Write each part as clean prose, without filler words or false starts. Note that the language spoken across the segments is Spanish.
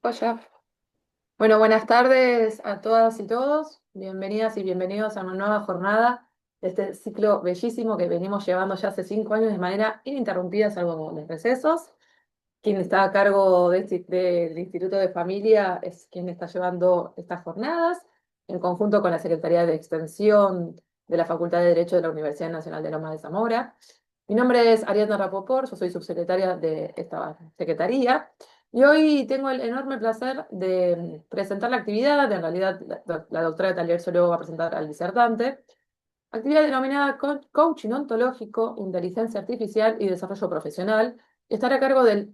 Oye, bueno, buenas tardes a todas y todos. Bienvenidas y bienvenidos a una nueva jornada de este ciclo bellísimo que venimos llevando ya hace 5 años de manera ininterrumpida, salvo los recesos. Quien está a cargo del Instituto de Familia es quien está llevando estas jornadas, en conjunto con la Secretaría de Extensión de la Facultad de Derecho de la Universidad Nacional de Lomas de Zamora. Mi nombre es Ariadna Rapoport, yo soy subsecretaria de esta secretaría. Y hoy tengo el enorme placer de presentar la actividad, en realidad la doctora Talier solo va a presentar al disertante, actividad denominada Coaching Ontológico, Inteligencia Artificial y Desarrollo Profesional, y estará a cargo del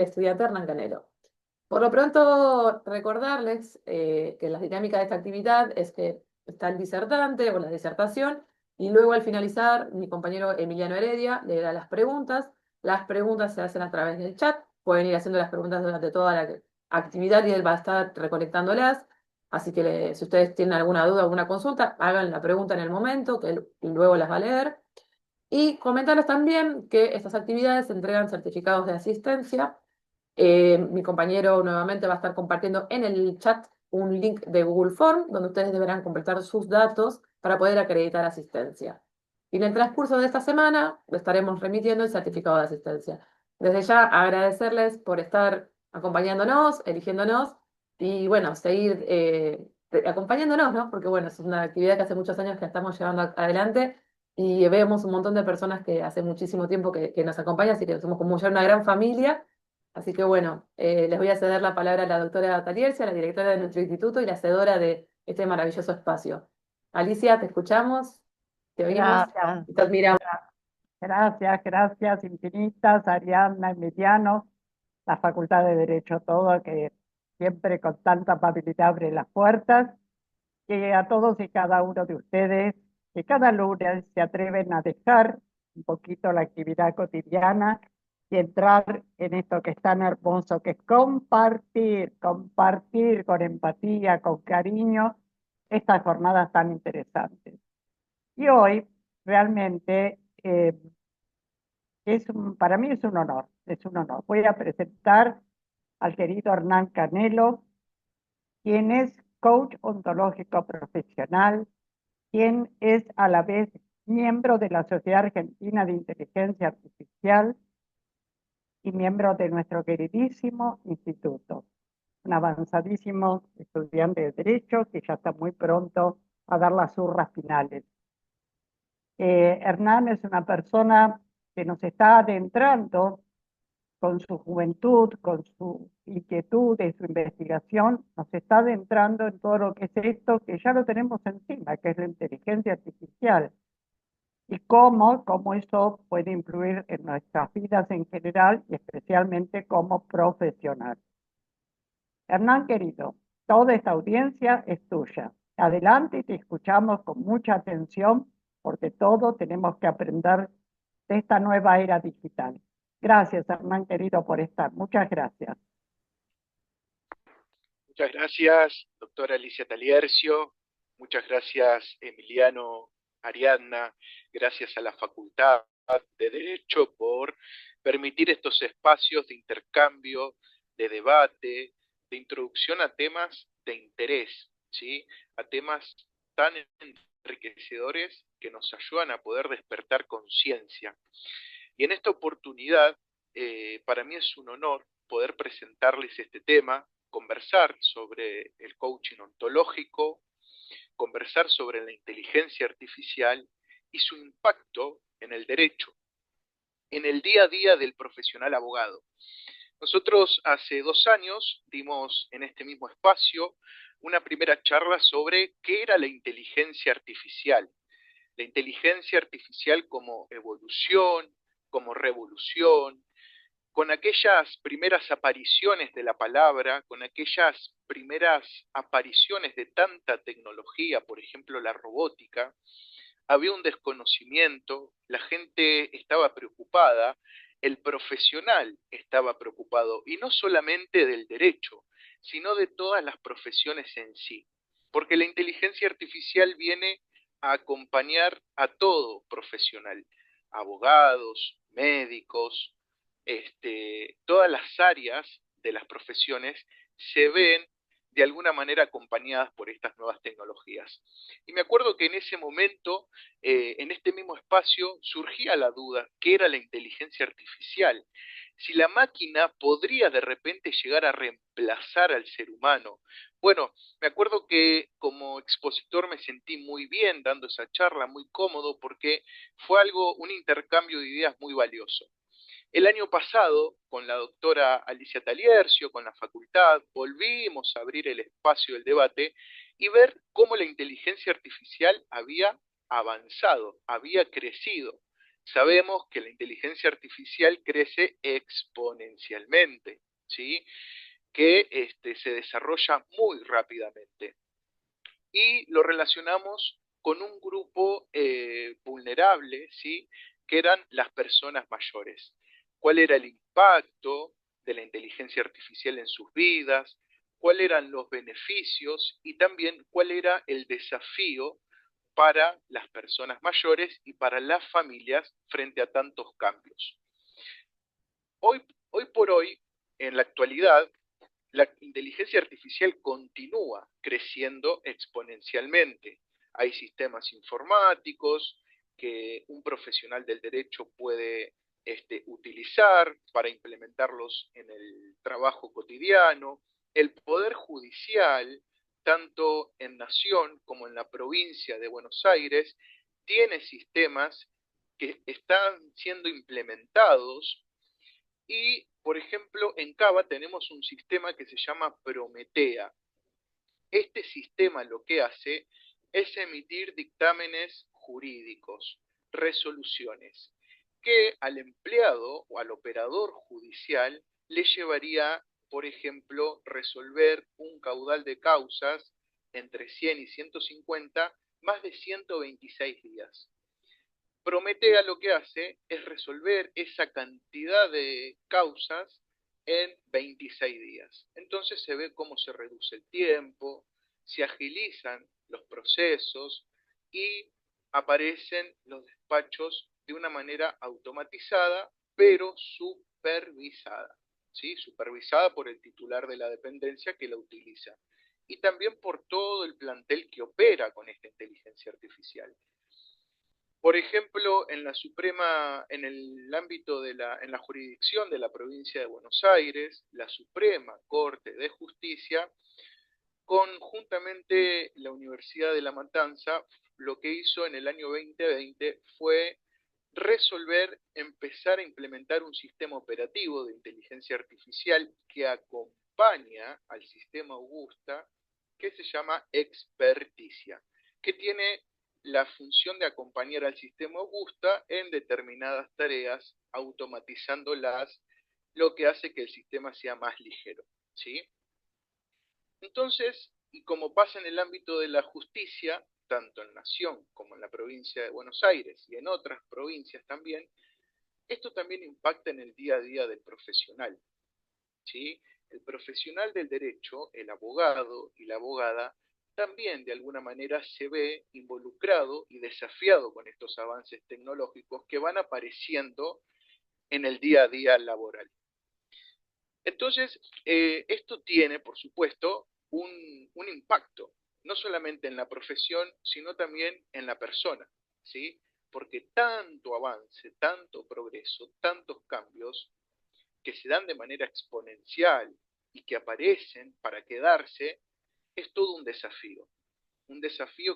estudiante Hernán Canelo. Por lo pronto, recordarles que la dinámica de esta actividad es que está el disertante o la disertación, y luego al finalizar, mi compañero Emiliano Heredia le da las preguntas. Las preguntas se hacen a través del chat, pueden ir haciendo las preguntas durante toda la actividad y él va a estar recolectándolas. Así que si ustedes tienen alguna duda, alguna consulta, hagan la pregunta en el momento, que él luego las va a leer. Y comentarles también que estas actividades entregan certificados de asistencia. Mi compañero nuevamente va a estar compartiendo en el chat un link de Google Form donde ustedes deberán completar sus datos para poder acreditar asistencia. Y en el transcurso de esta semana le estaremos remitiendo el certificado de asistencia. Desde ya agradecerles por estar acompañándonos, eligiéndonos y bueno, seguir acompañándonos, ¿no? Porque bueno, es una actividad que hace muchos años que estamos llevando adelante y vemos un montón de personas que hace muchísimo tiempo que nos acompañan, así que somos como ya una gran familia. Así que bueno, les voy a ceder la palabra a la doctora Taliercia, la directora de nuestro instituto y la hacedora de este maravilloso espacio. Alicia, te escuchamos, te oímos Gracias, y te admiramos. gracias infinitas, Ariadna, Emiliano, la Facultad de Derecho, todo, que siempre con tanta amabilidad abre las puertas, que a todos y cada uno de ustedes, que cada lunes se atreven a dejar un poquito la actividad cotidiana y entrar en esto que es tan hermoso, que es compartir con empatía, con cariño, estas jornadas tan interesantes. Y hoy realmente para mí es un honor, es un honor. Voy a presentar al querido Hernán Canelo, quien es coach ontológico profesional, quien es a la vez miembro de la Sociedad Argentina de Inteligencia Artificial y miembro de nuestro queridísimo instituto. Un avanzadísimo estudiante de Derecho que ya está muy pronto a dar las urras finales. Hernán es una persona que nos está adentrando con su juventud, con su inquietud y su investigación, nos está adentrando en todo lo que es esto, que ya lo tenemos encima, que es la inteligencia artificial, y cómo eso puede influir en nuestras vidas en general y especialmente como profesional. Hernán, querido, toda esta audiencia es tuya. Adelante y te escuchamos con mucha atención porque todos tenemos que aprender de esta nueva era digital. Gracias, Hernán, querido, por estar. Muchas gracias. Muchas gracias, doctora Alicia Taliercio. Muchas gracias, Emiliano, Ariadna. Gracias a la Facultad de Derecho por permitir estos espacios de intercambio, de debate, de introducción a temas de interés, ¿sí? A temas tan enriquecedores que nos ayudan a poder despertar conciencia. Y en esta oportunidad, para mí es un honor poder presentarles este tema, conversar sobre el coaching ontológico, conversar sobre la inteligencia artificial y su impacto en el derecho, en el día a día del profesional abogado. Nosotros hace 2 años dimos en este mismo espacio una primera charla sobre qué era la inteligencia artificial. La inteligencia artificial como evolución, como revolución, con aquellas primeras apariciones de la palabra, con aquellas primeras apariciones de tanta tecnología, por ejemplo la robótica, había un desconocimiento, la gente estaba preocupada, el profesional estaba preocupado, y no solamente del derecho, sino de todas las profesiones en sí, porque la inteligencia artificial viene a acompañar a todo profesional, abogados, médicos, todas las áreas de las profesiones se ven de alguna manera acompañadas por estas nuevas tecnologías. Y me acuerdo que en ese momento, en este mismo espacio, surgía la duda, ¿qué era la inteligencia artificial? Si la máquina podría de repente llegar a reemplazar al ser humano. Bueno, me acuerdo que como expositor me sentí muy bien dando esa charla, muy cómodo, porque fue un intercambio de ideas muy valioso. El año pasado, con la doctora Alicia Taliercio, con la facultad, volvimos a abrir el espacio del debate y ver cómo la inteligencia artificial había avanzado, había crecido. Sabemos que la inteligencia artificial crece exponencialmente, ¿sí? Que se desarrolla muy rápidamente. Y lo relacionamos con un grupo vulnerable, ¿sí? Que eran las personas mayores. ¿Cuál era el impacto de la inteligencia artificial en sus vidas? ¿Cuáles eran los beneficios? Y también cuál era el desafío para las personas mayores y para las familias frente a tantos cambios. Hoy por hoy, en la actualidad, la inteligencia artificial continúa creciendo exponencialmente. Hay sistemas informáticos que un profesional del derecho puede utilizar para implementarlos en el trabajo cotidiano. El Poder Judicial, tanto en Nación como en la provincia de Buenos Aires, tiene sistemas que están siendo implementados y, por ejemplo, en Cava tenemos un sistema que se llama Prometea. Este sistema lo que hace es emitir dictámenes jurídicos, resoluciones, que al empleado o al operador judicial le llevaría, por ejemplo, resolver un caudal de causas entre 100 y 150 más de 126 días. Prometea lo que hace es resolver esa cantidad de causas en 26 días. Entonces se ve cómo se reduce el tiempo, se agilizan los procesos y aparecen los despachos de una manera automatizada, pero supervisada. ¿Sí? Supervisada por el titular de la dependencia que la utiliza. Y también por todo el plantel que opera con esta inteligencia artificial. Por ejemplo, en la Suprema, en el ámbito de en la jurisdicción de la provincia de Buenos Aires, la Suprema Corte de Justicia, conjuntamente la Universidad de La Matanza, lo que hizo en el año 2020 fue empezar a implementar un sistema operativo de inteligencia artificial que acompaña al sistema Augusta, que se llama Experticia, que tiene la función de acompañar al sistema Augusta en determinadas tareas, automatizándolas, lo que hace que el sistema sea más ligero, ¿sí? Entonces, y como pasa en el ámbito de la justicia, tanto en Nación como en la provincia de Buenos Aires y en otras provincias también, esto también impacta en el día a día del profesional, ¿sí? El profesional del derecho, el abogado y la abogada, también de alguna manera se ve involucrado y desafiado con estos avances tecnológicos que van apareciendo en el día a día laboral. Entonces, esto tiene, por supuesto, un impacto, no solamente en la profesión, sino también en la persona, ¿sí? Porque tanto avance, tanto progreso, tantos cambios que se dan de manera exponencial y que aparecen para quedarse, es todo un desafío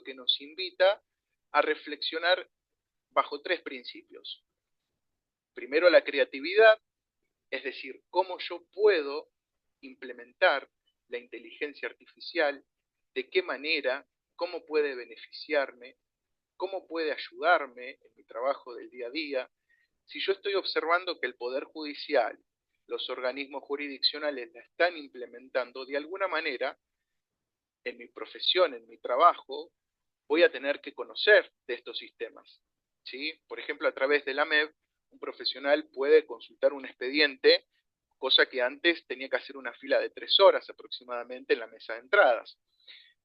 que nos invita a reflexionar bajo tres principios. Primero, la creatividad, es decir, cómo yo puedo implementar la inteligencia artificial, de qué manera, cómo puede beneficiarme, cómo puede ayudarme en mi trabajo del día a día. Si yo estoy observando que el Poder Judicial, los organismos jurisdiccionales la están implementando, de alguna manera, en mi profesión, en mi trabajo, voy a tener que conocer de estos sistemas, ¿sí? Por ejemplo, a través de la MEB, un profesional puede consultar un expediente, cosa que antes tenía que hacer una fila de 3 horas aproximadamente en la mesa de entradas.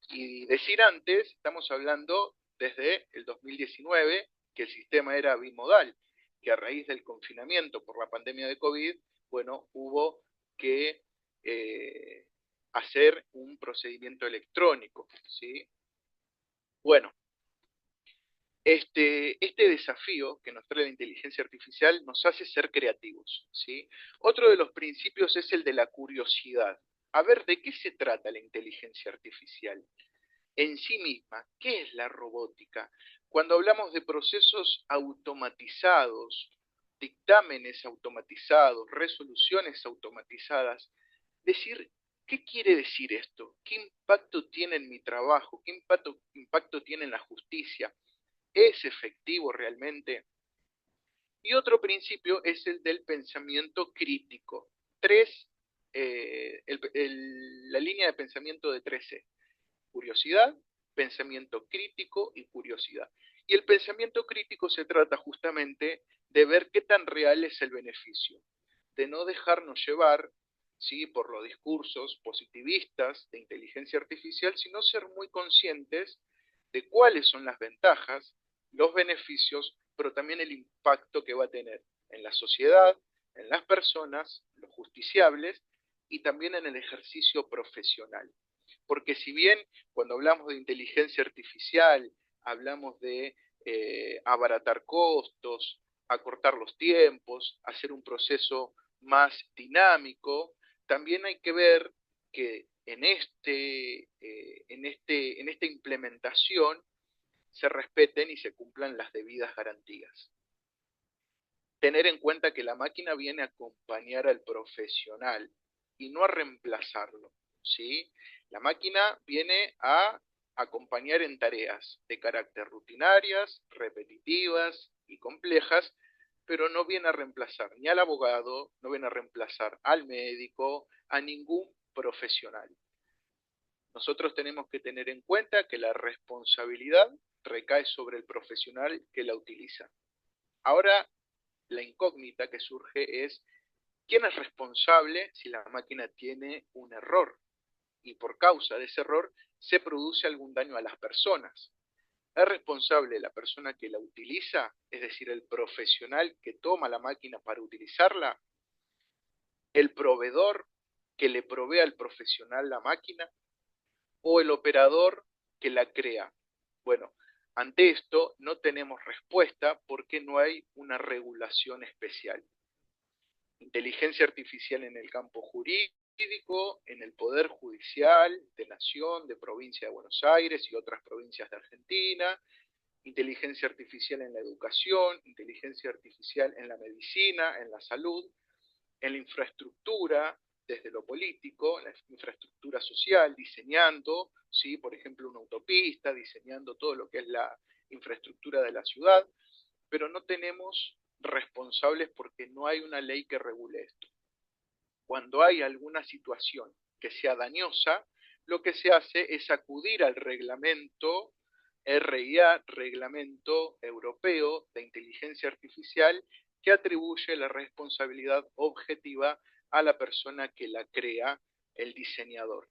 Y decir antes, estamos hablando desde el 2019, que el sistema era bimodal, que a raíz del confinamiento por la pandemia de COVID, bueno, hubo que hacer un procedimiento electrónico, ¿sí? Bueno, este desafío que nos trae la inteligencia artificial nos hace ser creativos, ¿sí? Otro de los principios es el de la curiosidad. A ver, ¿de qué se trata la inteligencia artificial? En sí misma, ¿qué es la robótica? Cuando hablamos de procesos automatizados, dictámenes automatizados, resoluciones automatizadas, decir, ¿qué quiere decir esto? ¿Qué impacto tiene en mi trabajo? ¿Qué impacto tiene en la justicia? ¿Es efectivo realmente? Y otro principio es el del pensamiento crítico. La línea de pensamiento de 3C. Curiosidad, pensamiento crítico y curiosidad. Y el pensamiento crítico se trata justamente de ver qué tan real es el beneficio, de no dejarnos llevar, ¿sí?, por los discursos positivistas de inteligencia artificial, sino ser muy conscientes de cuáles son las ventajas, los beneficios, pero también el impacto que va a tener en la sociedad, en las personas, los justiciables y también en el ejercicio profesional. Porque si bien cuando hablamos de inteligencia artificial, hablamos de abaratar costos, acortar los tiempos, hacer un proceso más dinámico, también hay que ver que en esta implementación se respeten y se cumplan las debidas garantías. Tener en cuenta que la máquina viene a acompañar al profesional y no a reemplazarlo, ¿sí? La máquina viene a acompañar en tareas de carácter rutinarias, repetitivas y complejas, pero no viene a reemplazar ni al abogado, no viene a reemplazar al médico, a ningún profesional. Nosotros tenemos que tener en cuenta que la responsabilidad recae sobre el profesional que la utiliza. Ahora, la incógnita que surge es, ¿quién es responsable si la máquina tiene un error? Y por causa de ese error se produce algún daño a las personas. ¿Es responsable la persona que la utiliza? Es decir, el profesional que toma la máquina para utilizarla, el proveedor que le provee al profesional la máquina o el operador que la crea. Bueno, ante esto no tenemos respuesta porque no hay una regulación especial. Inteligencia artificial en el campo jurídico, en el Poder Judicial de Nación, de Provincia de Buenos Aires y otras provincias de Argentina, inteligencia artificial en la educación, inteligencia artificial en la medicina, en la salud, en la infraestructura, desde lo político, en la infraestructura social, diseñando, ¿sí?, por ejemplo, una autopista, diseñando todo lo que es la infraestructura de la ciudad, pero no tenemos responsables porque no hay una ley que regule esto. Cuando hay alguna situación que sea dañosa, lo que se hace es acudir al reglamento RIA, Reglamento Europeo de Inteligencia Artificial, que atribuye la responsabilidad objetiva a la persona que la crea, el diseñador.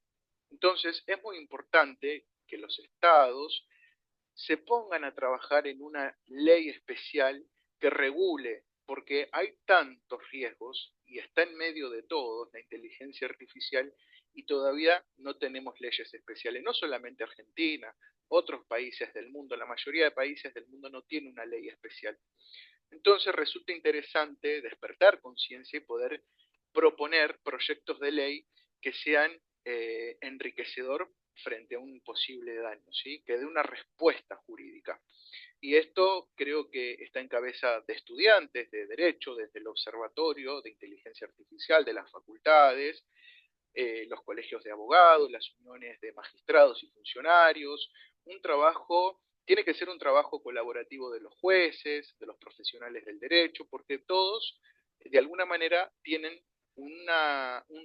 Entonces, es muy importante que los estados se pongan a trabajar en una ley especial que regule, porque hay tantos riesgos y está en medio de todos la inteligencia artificial y todavía no tenemos leyes especiales, no solamente Argentina, otros países del mundo, la mayoría de países del mundo no tiene una ley especial. Entonces resulta interesante despertar conciencia y poder proponer proyectos de ley que sean enriquecedor frente a un posible daño, ¿sí?, que dé una respuesta jurídica. Y esto creo que está en cabeza de estudiantes de Derecho, desde el Observatorio de Inteligencia Artificial de las facultades, los colegios de abogados, las uniones de magistrados y funcionarios. Tiene que ser un trabajo colaborativo de los jueces, de los profesionales del derecho, porque todos, de alguna manera, tienen un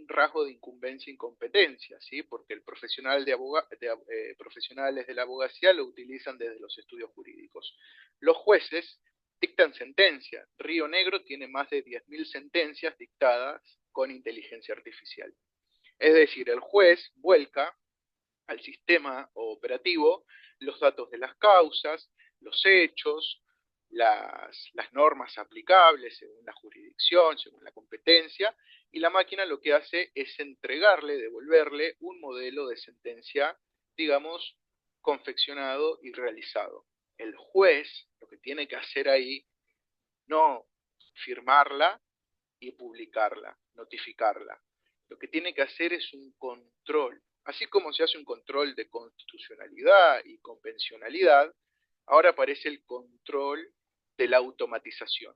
rasgo de incumbencia e incompetencia, ¿sí?, porque el profesionales de la abogacía lo utilizan desde los estudios jurídicos. Los jueces dictan sentencias. Río Negro tiene más de 10.000 sentencias dictadas con inteligencia artificial. Es decir, el juez vuelca al sistema operativo los datos de las causas, los hechos, las normas aplicables según la jurisdicción, según la competencia, y la máquina lo que hace es entregarle, devolverle un modelo de sentencia, digamos, confeccionado y realizado. El juez lo que tiene que hacer ahí, no firmarla y publicarla, notificarla. Lo que tiene que hacer es un control. Así como se hace un control de constitucionalidad y convencionalidad, ahora aparece el control de la automatización.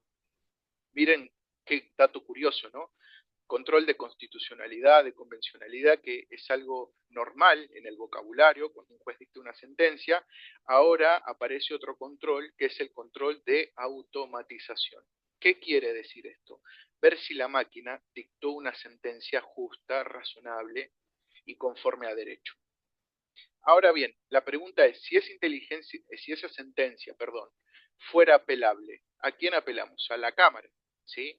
Miren qué dato curioso, ¿no? Control de constitucionalidad, de convencionalidad, que es algo normal en el vocabulario cuando un juez dicta una sentencia, ahora aparece otro control que es el control de automatización. ¿Qué quiere decir esto? Ver si la máquina dictó una sentencia justa, razonable y conforme a derecho. Ahora bien, la pregunta es, si esa sentencia, fuera apelable, ¿a quién apelamos? A la Cámara, ¿sí?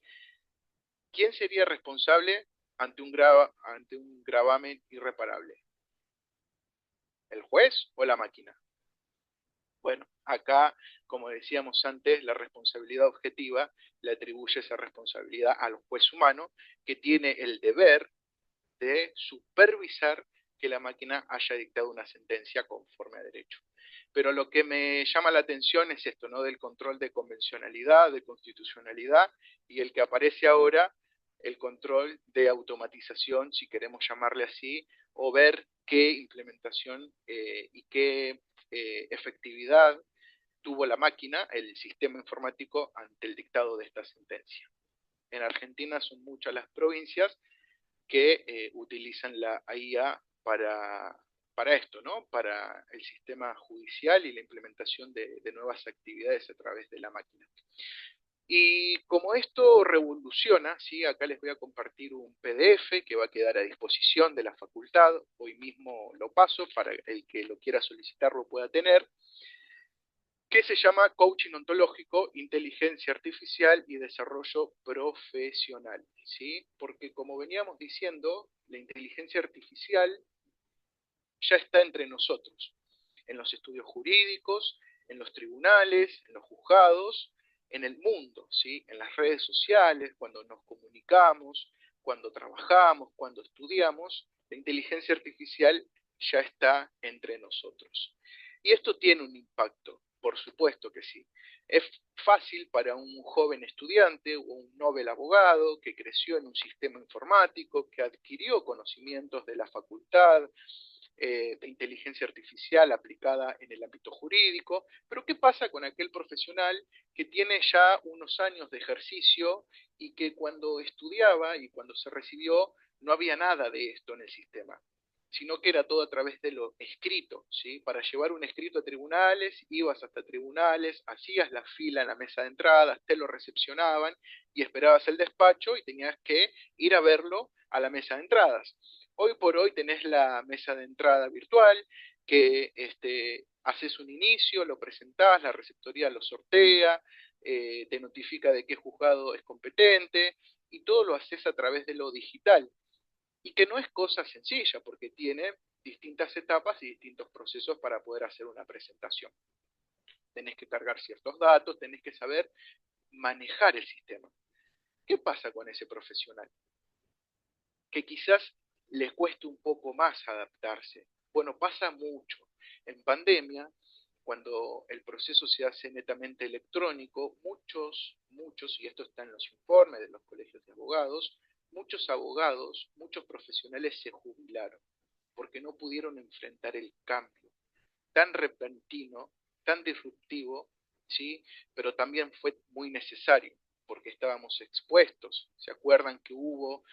¿Quién sería responsable ante un gravamen irreparable? ¿El juez o la máquina? Bueno, acá, como decíamos antes, la responsabilidad objetiva le atribuye esa responsabilidad al juez humano, que tiene el deber de supervisar que la máquina haya dictado una sentencia conforme a derecho. Pero lo que me llama la atención es esto, ¿no? Del control de convencionalidad, de constitucionalidad, y el que aparece ahora, el control de automatización, si queremos llamarle así, o ver qué implementación y qué efectividad tuvo la máquina, el sistema informático, ante el dictado de esta sentencia. En Argentina son muchas las provincias que utilizan la IA para esto, ¿no? Para el sistema judicial y la implementación de nuevas actividades a través de la máquina. Y como esto revoluciona, ¿sí? Acá les voy a compartir un PDF que va a quedar a disposición de la facultad, hoy mismo lo paso para el que lo quiera solicitar lo pueda tener, que se llama Coaching Ontológico, Inteligencia Artificial y Desarrollo Profesional, ¿sí? Porque como veníamos diciendo, la inteligencia artificial ya está entre nosotros, en los estudios jurídicos, en los tribunales, en los juzgados, en el mundo, ¿sí? En las redes sociales, cuando nos comunicamos, cuando trabajamos, cuando estudiamos, la inteligencia artificial ya está entre nosotros. Y esto tiene un impacto, por supuesto que sí. Es fácil para un joven estudiante o un novel abogado que creció en un sistema informático, que adquirió conocimientos de la facultad, de inteligencia artificial aplicada en el ámbito jurídico, pero ¿qué pasa con aquel profesional que tiene ya unos años de ejercicio y que cuando estudiaba y cuando se recibió no había nada de esto en el sistema, sino que era todo a través de lo escrito, ¿sí? Para llevar un escrito a tribunales, ibas hasta tribunales, hacías la fila en la mesa de entradas, te lo recepcionaban y esperabas el despacho y tenías que ir a verlo a la mesa de entradas. Hoy por hoy tenés la mesa de entrada virtual, que haces un inicio, lo presentás, la receptoría lo sortea, te notifica de qué juzgado es competente, y todo lo haces a través de lo digital. Y que no es cosa sencilla, porque tiene distintas etapas y distintos procesos para poder hacer una presentación. Tenés que cargar ciertos datos, tenés que saber manejar el sistema. ¿Qué pasa con ese profesional? Que quizás les cueste un poco más adaptarse. Bueno, pasa mucho. En pandemia, cuando el proceso se hace netamente electrónico, muchos, y esto está en los informes de los colegios de abogados, muchos profesionales se jubilaron porque no pudieron enfrentar el cambio tan repentino, tan disruptivo, ¿sí? Pero también fue muy necesario porque estábamos expuestos. ¿Se acuerdan que hubo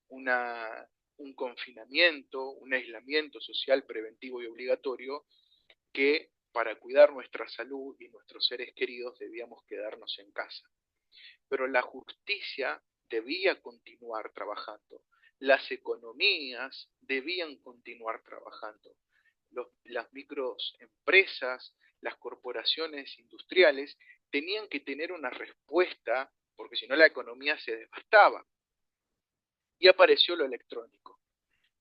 un confinamiento, un aislamiento social preventivo y obligatorio, que para cuidar nuestra salud y nuestros seres queridos debíamos quedarnos en casa? Pero la justicia debía continuar trabajando, las economías debían continuar trabajando, las microempresas, las corporaciones industriales tenían que tener una respuesta, porque si no la economía se devastaba. Y apareció lo electrónico,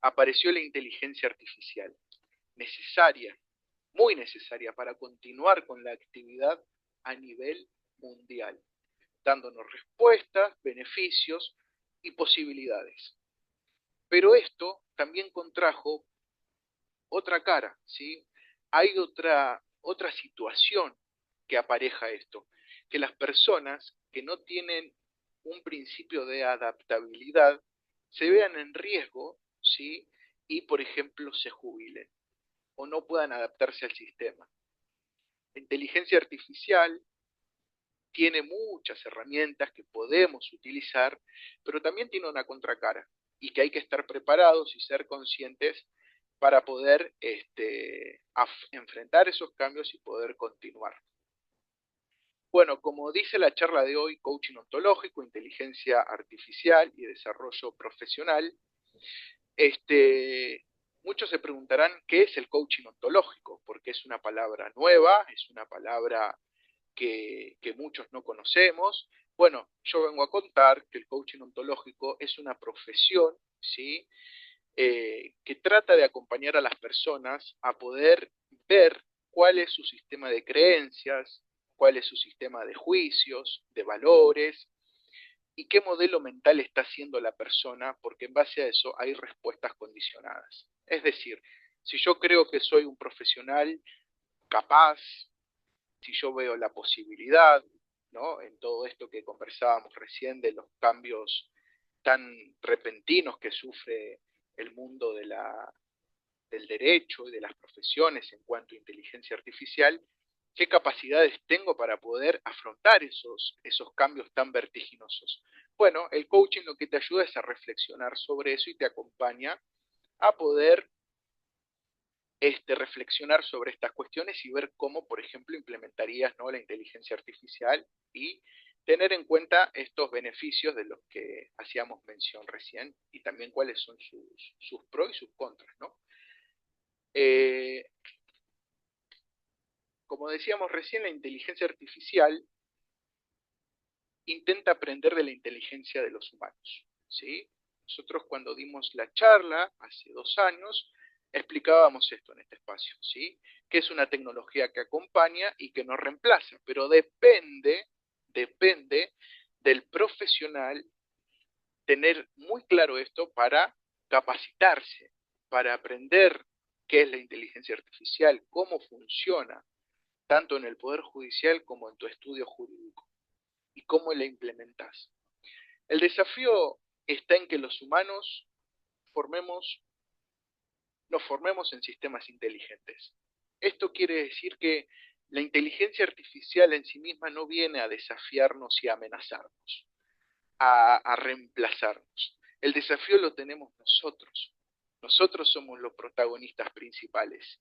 apareció la inteligencia artificial, necesaria, muy necesaria para continuar con la actividad a nivel mundial, dándonos respuestas, beneficios, y posibilidades. Pero esto también contrajo otra cara, ¿sí? Hay otra situación que apareja esto, que las personas que no tienen un principio de adaptabilidad se vean en riesgo, ¿sí? Y, por ejemplo, se jubilen o no puedan adaptarse al sistema. La inteligencia artificial tiene muchas herramientas que podemos utilizar, pero también tiene una contracara y que hay que estar preparados y ser conscientes para poder enfrentar esos cambios y poder continuar. Bueno, como dice la charla de hoy, coaching ontológico, inteligencia artificial y desarrollo profesional, muchos se preguntarán qué es el coaching ontológico, porque es una palabra nueva, es una palabra que muchos no conocemos. Bueno, yo vengo a contar que el coaching ontológico es una profesión, ¿sí? Que trata de acompañar a las personas a poder ver cuál es su sistema de creencias, cuál es su sistema de juicios, de valores, y qué modelo mental está haciendo la persona, porque en base a eso hay respuestas condicionadas. Es decir, si yo creo que soy un profesional capaz, si yo veo la posibilidad, ¿no? En todo esto que conversábamos recién de los cambios tan repentinos que sufre el mundo del derecho y de las profesiones en cuanto a inteligencia artificial, qué capacidades tengo para poder afrontar esos cambios tan vertiginosos. Bueno, el coaching lo que te ayuda es a reflexionar sobre eso y te acompaña a poder reflexionar sobre estas cuestiones y ver cómo, por ejemplo, implementarías, ¿no?, la inteligencia artificial y tener en cuenta estos beneficios de los que hacíamos mención recién y también cuáles son sus pros y sus contras, ¿no? Como decíamos recién, la inteligencia artificial intenta aprender de la inteligencia de los humanos, ¿sí? Nosotros cuando dimos la charla hace 2 años explicábamos esto en este espacio, ¿sí? Que es una tecnología que acompaña y que no reemplaza, pero depende del profesional tener muy claro esto para capacitarse, para aprender qué es la inteligencia artificial, cómo funciona, tanto en el Poder Judicial como en tu estudio jurídico, y cómo la implementas. El desafío está en que los humanos nos formemos en sistemas inteligentes. Esto quiere decir que la inteligencia artificial en sí misma no viene a desafiarnos y a amenazarnos, a reemplazarnos. El desafío lo tenemos nosotros. Nosotros somos los protagonistas principales.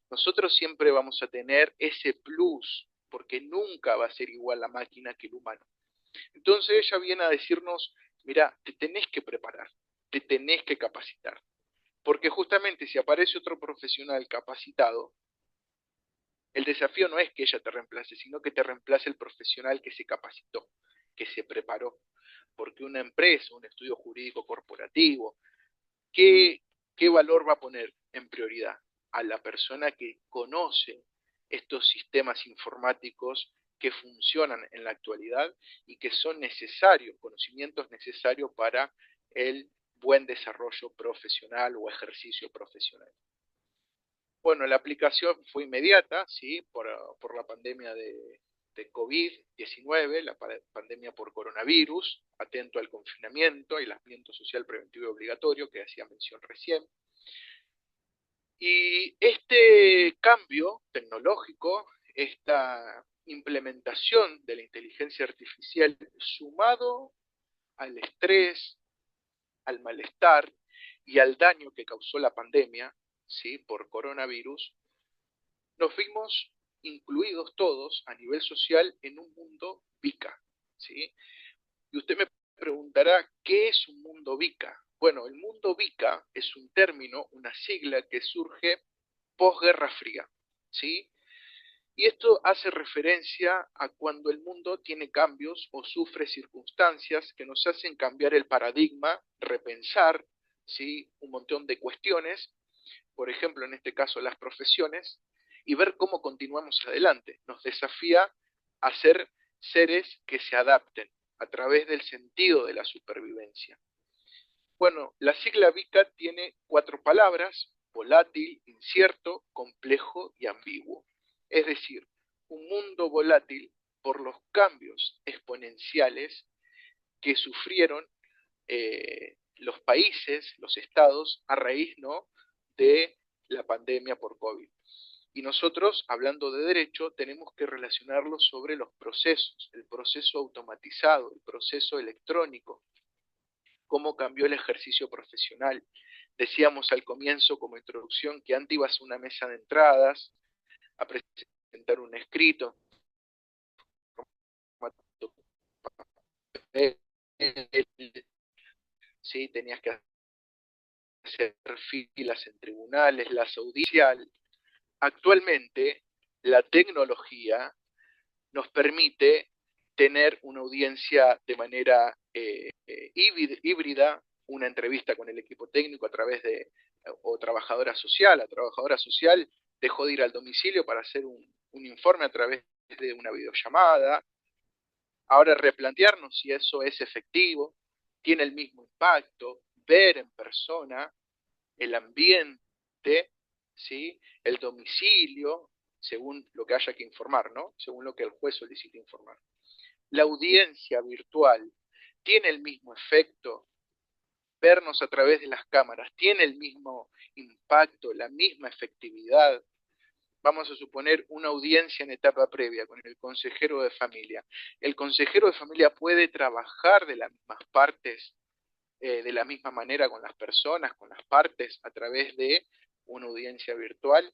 Nosotros siempre vamos a tener ese plus, porque nunca va a ser igual la máquina que el humano. Entonces ella viene a decirnos, mira, te tenés que preparar, te tenés que capacitar, porque justamente si aparece otro profesional capacitado, el desafío no es que ella te reemplace, sino que te reemplace el profesional que se capacitó, que se preparó, porque una empresa, un estudio jurídico corporativo, ¿qué, qué valor va a poner en prioridad? A la persona que conoce estos sistemas informáticos que funcionan en la actualidad y que son necesarios, conocimientos necesarios para el buen desarrollo profesional o ejercicio profesional. Bueno, la aplicación fue inmediata, ¿sí? Por la pandemia de COVID-19, la pandemia por coronavirus, atento al confinamiento, aislamiento social preventivo y obligatorio que hacía mención recién. Y este cambio tecnológico, esta implementación de la inteligencia artificial sumado al estrés, al malestar y al daño que causó la pandemia, ¿sí?, por coronavirus, nos vimos incluidos todos a nivel social en un mundo VICA, ¿sí? Y usted me preguntará, ¿qué es un mundo VICA? Bueno, el mundo VICA es un término, una sigla que surge posguerra fría, ¿sí? Y esto hace referencia a cuando el mundo tiene cambios o sufre circunstancias que nos hacen cambiar el paradigma, repensar, ¿sí?, un montón de cuestiones, por ejemplo, en este caso las profesiones, y ver cómo continuamos adelante. Nos desafía a ser seres que se adapten a través del sentido de la supervivencia. Bueno, la sigla VICAT tiene 4 palabras: volátil, incierto, complejo y ambiguo. Es decir, un mundo volátil por los cambios exponenciales que sufrieron los países, los estados, a raíz, ¿no?, de la pandemia por COVID. Y nosotros, hablando de derecho, tenemos que relacionarlo sobre los procesos, el proceso automatizado, el proceso electrónico, cómo cambió el ejercicio profesional. Decíamos al comienzo, como introducción, que antes ibas a una mesa de entradas a presentar un escrito, ¿sí? Tenías que hacer filas en tribunales, las audiencias. Actualmente, la tecnología nos permite tener una audiencia de manera híbrida, una entrevista con el equipo técnico a través de, o trabajadora social. La trabajadora social dejó de ir al domicilio para hacer un informe a través de una videollamada. Ahora replantearnos si eso es efectivo, tiene el mismo impacto, ver en persona el ambiente, ¿sí?, el domicilio, según lo que haya que informar, ¿no?, según lo que el juez solicite informar. La audiencia virtual tiene el mismo efecto, vernos a través de las cámaras, tiene el mismo impacto, la misma efectividad. Vamos a suponer una audiencia en etapa previa con el consejero de familia. El consejero de familia puede trabajar de las mismas partes, de la misma manera con las personas, con las partes, a través de una audiencia virtual.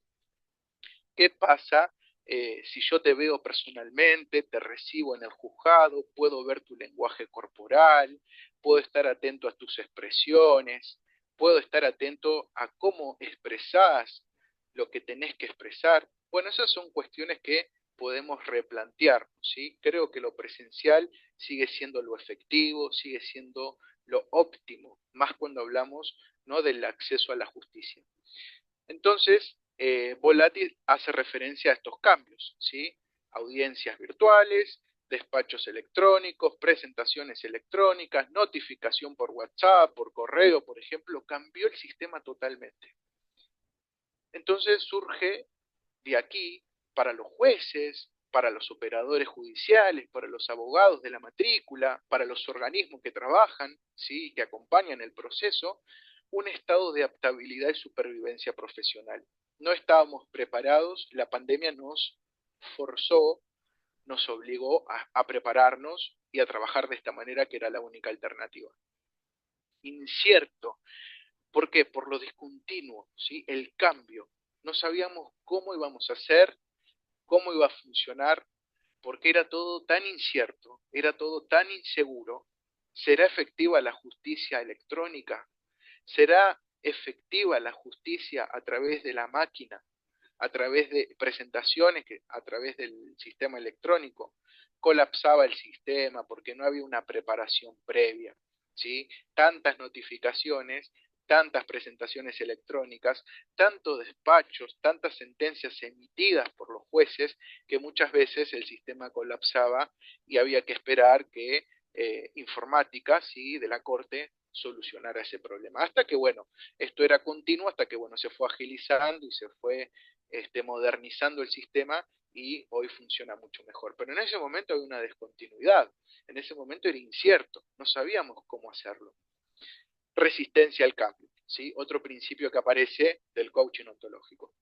¿Qué pasa si yo te veo personalmente, te recibo en el juzgado, puedo ver tu lenguaje corporal, puedo estar atento a tus expresiones, puedo estar atento a cómo expresás lo que tenés que expresar? Bueno, esas son cuestiones que podemos replantear, ¿sí? Creo que lo presencial sigue siendo lo efectivo, sigue siendo lo óptimo, más cuando hablamos, ¿no?, del acceso a la justicia. Entonces, volátil hace referencia a estos cambios, ¿sí? Audiencias virtuales, despachos electrónicos, presentaciones electrónicas, notificación por WhatsApp, por correo, por ejemplo, cambió el sistema totalmente. Entonces surge de aquí, para los jueces, para los operadores judiciales, para los abogados de la matrícula, para los organismos que trabajan, ¿sí?, que acompañan el proceso, un estado de adaptabilidad y supervivencia profesional. No estábamos preparados, la pandemia nos forzó, nos obligó a prepararnos y a trabajar de esta manera, que era la única alternativa. Incierto. ¿Por qué? Por lo discontinuo, ¿sí?, el cambio. No sabíamos cómo íbamos a hacer, cómo iba a funcionar, porque era todo tan incierto, era todo tan inseguro. ¿Será efectiva la justicia electrónica? ¿Será efectiva la justicia a través de la máquina, a través de presentaciones, a través del sistema electrónico? Colapsaba el sistema porque no había una preparación previa, ¿sí? Tantas notificaciones, tantas presentaciones electrónicas, tantos despachos, tantas sentencias emitidas por los jueces, que muchas veces el sistema colapsaba y había que esperar que informática, ¿sí?, de la Corte solucionara ese problema. Hasta que, bueno, esto era continuo, hasta que, bueno, se fue agilizando y se fue modernizando el sistema, y hoy funciona mucho mejor. Pero en ese momento había una descontinuidad, en ese momento era incierto, no sabíamos cómo hacerlo. Resistencia al cambio, ¿sí?, otro principio que aparece del coaching ontológico.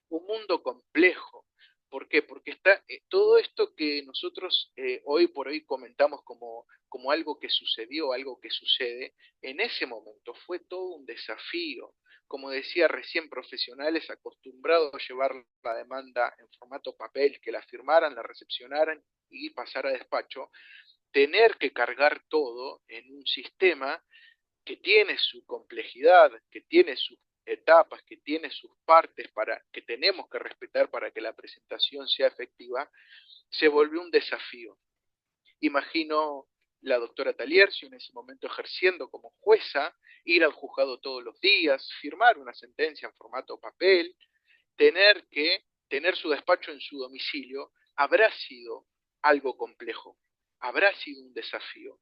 Un mundo complejo. ¿Por qué? Porque está todo esto que nosotros hoy por hoy comentamos como algo que sucedió, algo que sucede, en ese momento fue todo un desafío. Como decía recién, profesionales acostumbrados a llevar la demanda en formato papel, que la firmaran, la recepcionaran y pasar a despacho, tener que cargar todo en un sistema que tiene su complejidad, que tiene sus etapas, que tiene sus partes que tenemos que respetar para que la presentación sea efectiva, se volvió un desafío. Imagino la doctora Taliercio en ese momento ejerciendo como jueza, ir al juzgado todos los días, firmar una sentencia en formato papel, tener que tener su despacho en su domicilio, habrá sido algo complejo. habrá sido un desafío.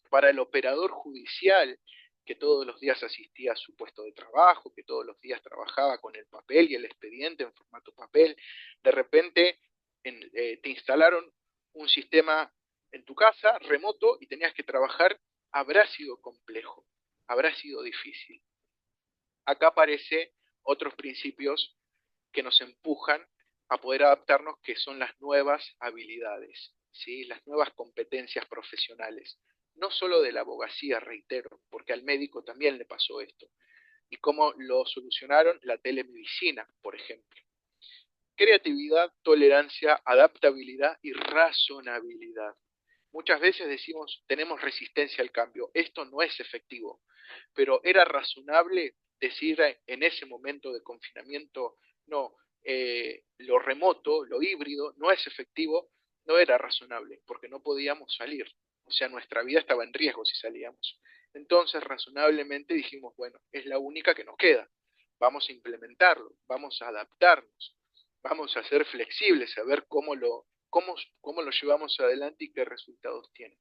Para el operador judicial, que todos los días asistía a su puesto de trabajo, que todos los días trabajaba con el papel y el expediente en formato papel, de repente te instalaron un sistema en tu casa remoto y tenías que trabajar, habrá sido complejo, habrá sido difícil. Acá aparecen otros principios que nos empujan a poder adaptarnos, que son las nuevas habilidades, ¿sí? Las nuevas competencias profesionales. No solo de la abogacía, reitero, porque al médico también le pasó esto. Y cómo lo solucionaron la telemedicina, por ejemplo. Creatividad, tolerancia, adaptabilidad y razonabilidad. Muchas veces decimos, tenemos resistencia al cambio. Esto no es efectivo, pero era razonable decir en ese momento de confinamiento, no, lo remoto, lo híbrido, no es efectivo. No era razonable, porque no podíamos salir. O sea, nuestra vida estaba en riesgo si salíamos. Entonces, razonablemente dijimos, bueno, es la única que nos queda. Vamos a implementarlo, vamos a adaptarnos, vamos a ser flexibles, a ver cómo lo llevamos adelante y qué resultados tiene.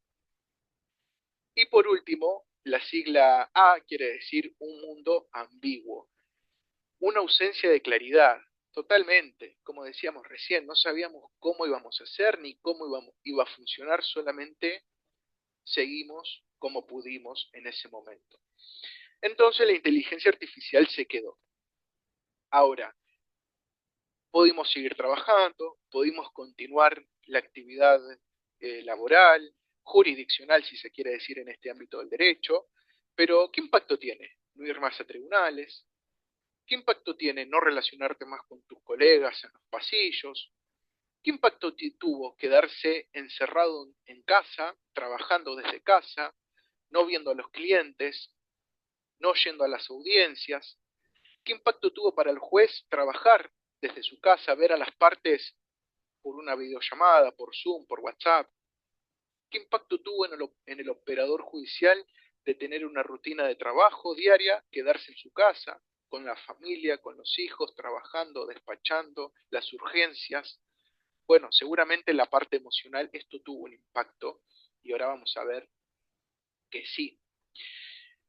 Y por último, la sigla A quiere decir un mundo ambiguo, una ausencia de claridad, totalmente, como decíamos recién, no sabíamos cómo íbamos a hacer ni cómo iba a funcionar, solamente seguimos como pudimos en ese momento. Entonces la inteligencia artificial se quedó. Ahora, pudimos seguir trabajando, pudimos continuar la actividad laboral, jurisdiccional, si se quiere decir, en este ámbito del derecho, pero ¿qué impacto tiene? No ir más a tribunales. ¿Qué impacto tiene no relacionarte más con tus colegas en los pasillos? ¿Qué impacto tuvo quedarse encerrado en casa, trabajando desde casa, no viendo a los clientes, no yendo a las audiencias? ¿Qué impacto tuvo para el juez trabajar desde su casa, ver a las partes por una videollamada, por Zoom, por WhatsApp? ¿Qué impacto tuvo en el operador judicial de tener una rutina de trabajo diaria, quedarse en su casa, con la familia, con los hijos, trabajando, despachando, las urgencias? Bueno, seguramente en la parte emocional esto tuvo un impacto y ahora vamos a ver que sí.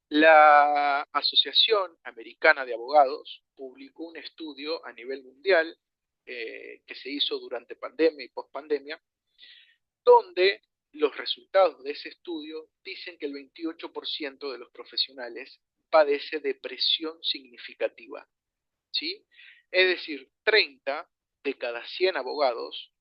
La Asociación Americana de Abogados publicó un estudio a nivel mundial que se hizo durante pandemia y pospandemia, donde los resultados de ese estudio dicen que el 28% de los profesionales padece depresión significativa, ¿sí? Es decir, 30 de cada 100 abogados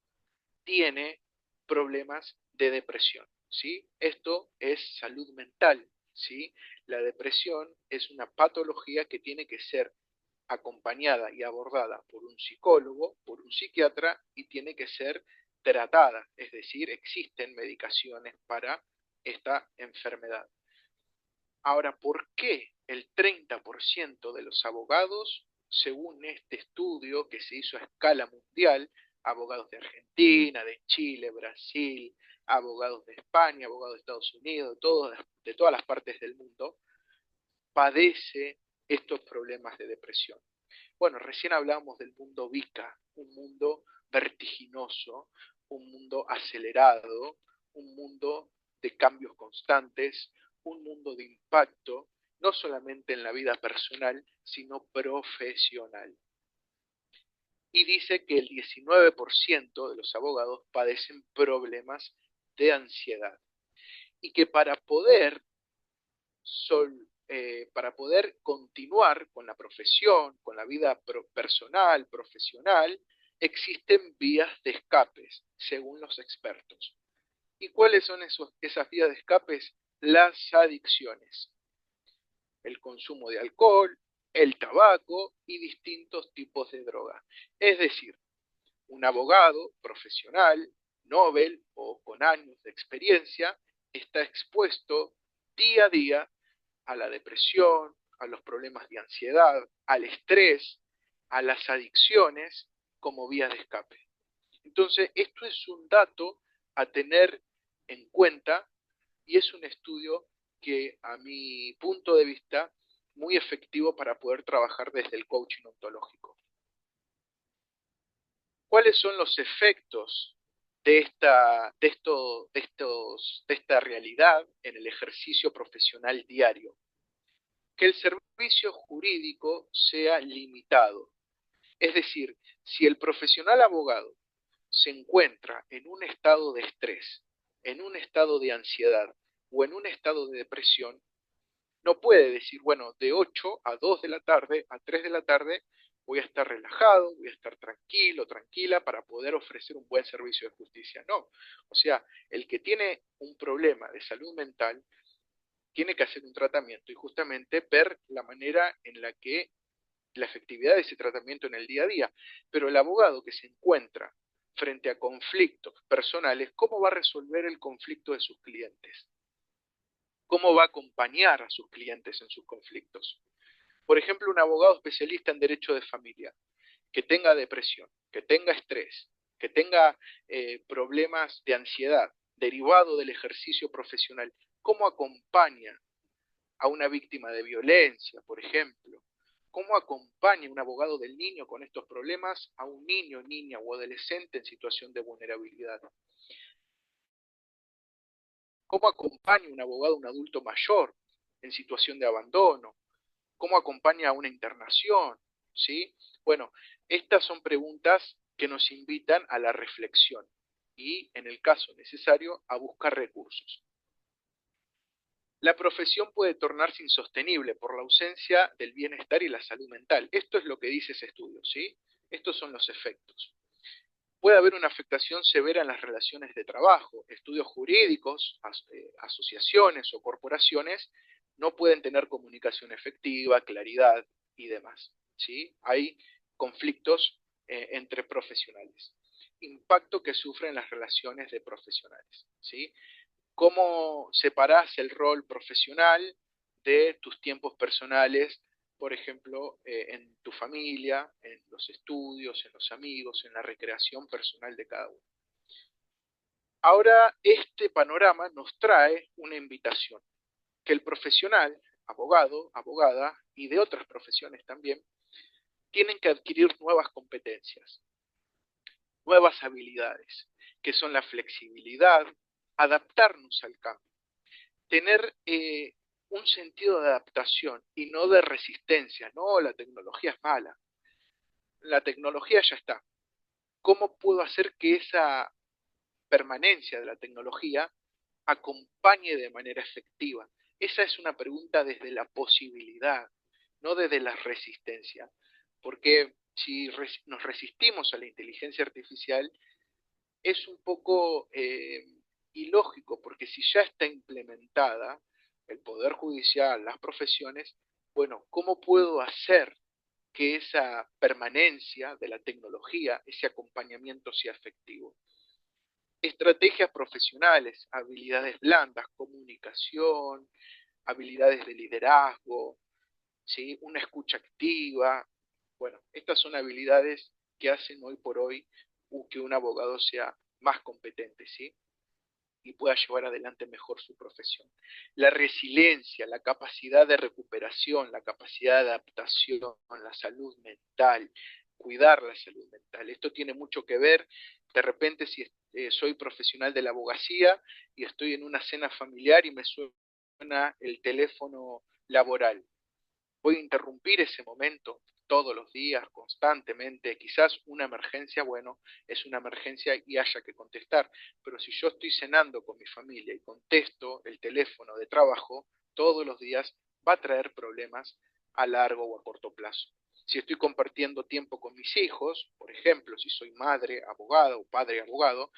tiene problemas de depresión, ¿sí? Esto es salud mental, ¿sí? La depresión es una patología que tiene que ser acompañada y abordada por un psicólogo, por un psiquiatra, y tiene que ser tratada, es decir, existen medicaciones para esta enfermedad. Ahora, ¿por qué el 30% de los abogados, según este estudio que se hizo a escala mundial, abogados de Argentina, de Chile, Brasil, abogados de España, abogados de Estados Unidos, de todas las partes del mundo, padece estos problemas de depresión? Bueno, recién hablábamos del mundo VICA, un mundo vertiginoso, un mundo acelerado, un mundo de cambios constantes, un mundo de impacto, no solamente en la vida personal, sino profesional. Y dice que el 19% de los abogados padecen problemas de ansiedad. Y que para poder continuar con la profesión, con la vida personal, profesional, existen vías de escapes, según los expertos. ¿Y cuáles son esas vías de escapes? Las adicciones, el consumo de alcohol, el tabaco y distintos tipos de droga. Es decir, un abogado profesional, Nobel o con años de experiencia, está expuesto día a día a la depresión, a los problemas de ansiedad, al estrés, a las adicciones como vías de escape. Entonces, esto es un dato a tener en cuenta y es un estudio que, a mi punto de vista, muy efectivo para poder trabajar desde el coaching ontológico. ¿Cuáles son los efectos de esta realidad en el ejercicio profesional diario. Que el servicio jurídico sea limitado. Es decir, si el profesional abogado se encuentra en un estado de estrés, en un estado de ansiedad o en un estado de depresión, no puede decir, bueno, de 8 a 2 de la tarde, a 3 de la tarde, voy a estar relajado, voy a estar tranquilo, tranquila para poder ofrecer un buen servicio de justicia. No, o sea, el que tiene un problema de salud mental tiene que hacer un tratamiento y justamente ver la manera en la que la efectividad de ese tratamiento en el día a día. Pero el abogado que se encuentra frente a conflictos personales, ¿cómo va a resolver el conflicto de sus clientes? ¿Cómo va a acompañar a sus clientes en sus conflictos? Por ejemplo, un abogado especialista en derecho de familia, que tenga depresión, que tenga estrés, que tenga problemas de ansiedad derivado del ejercicio profesional, ¿cómo acompaña a una víctima de violencia, por ejemplo? ¿Cómo acompaña un abogado del niño con estos problemas a un niño, niña o adolescente en situación de vulnerabilidad? ¿Cómo acompaña un abogado a un adulto mayor en situación de abandono? ¿Cómo acompaña a una internación? ¿Sí? Bueno, estas son preguntas que nos invitan a la reflexión y, en el caso necesario, a buscar recursos. La profesión puede tornarse insostenible por la ausencia del bienestar y la salud mental. Esto es lo que dice ese estudio, ¿sí? Estos son los efectos. Puede haber una afectación severa en las relaciones de trabajo. Estudios jurídicos, asociaciones o corporaciones no pueden tener comunicación efectiva, claridad y demás, ¿sí? Hay conflictos entre profesionales. Impacto que sufren las relaciones de profesionales, ¿sí? ¿Cómo separás el rol profesional de tus tiempos personales, por ejemplo, en tu familia, en los estudios, en los amigos, en la recreación personal de cada uno? Ahora, este panorama nos trae una invitación, que el profesional, abogado, abogada, y de otras profesiones también, tienen que adquirir nuevas competencias, nuevas habilidades, que son la flexibilidad, adaptarnos al cambio, tener un sentido de adaptación y no de resistencia. No, la tecnología es mala. La tecnología ya está. ¿Cómo puedo hacer que esa permanencia de la tecnología acompañe de manera efectiva? Esa es una pregunta desde la posibilidad, no desde la resistencia. Porque si nos resistimos a la inteligencia artificial, es un poco ilógico, porque si ya está implementada el Poder Judicial, las profesiones, bueno, ¿cómo puedo hacer que esa permanencia de la tecnología, ese acompañamiento sea efectivo? Estrategias profesionales, habilidades blandas, comunicación, habilidades de liderazgo, ¿sí? Una escucha activa. Bueno, estas son habilidades que hacen hoy por hoy que un abogado sea más competente, ¿sí? Y pueda llevar adelante mejor su profesión. La resiliencia, la capacidad de recuperación, la capacidad de adaptación, la salud mental, cuidar la salud mental. Esto tiene mucho que ver, de repente, si soy profesional de la abogacía y estoy en una cena familiar y me suena el teléfono laboral. Voy a interrumpir ese momento todos los días, constantemente. Quizás una emergencia, bueno, es una emergencia y haya que contestar. Pero si yo estoy cenando con mi familia y contesto el teléfono de trabajo todos los días, va a traer problemas a largo o a corto plazo. Si estoy compartiendo tiempo con mis hijos, por ejemplo, si soy madre abogada o padre abogado,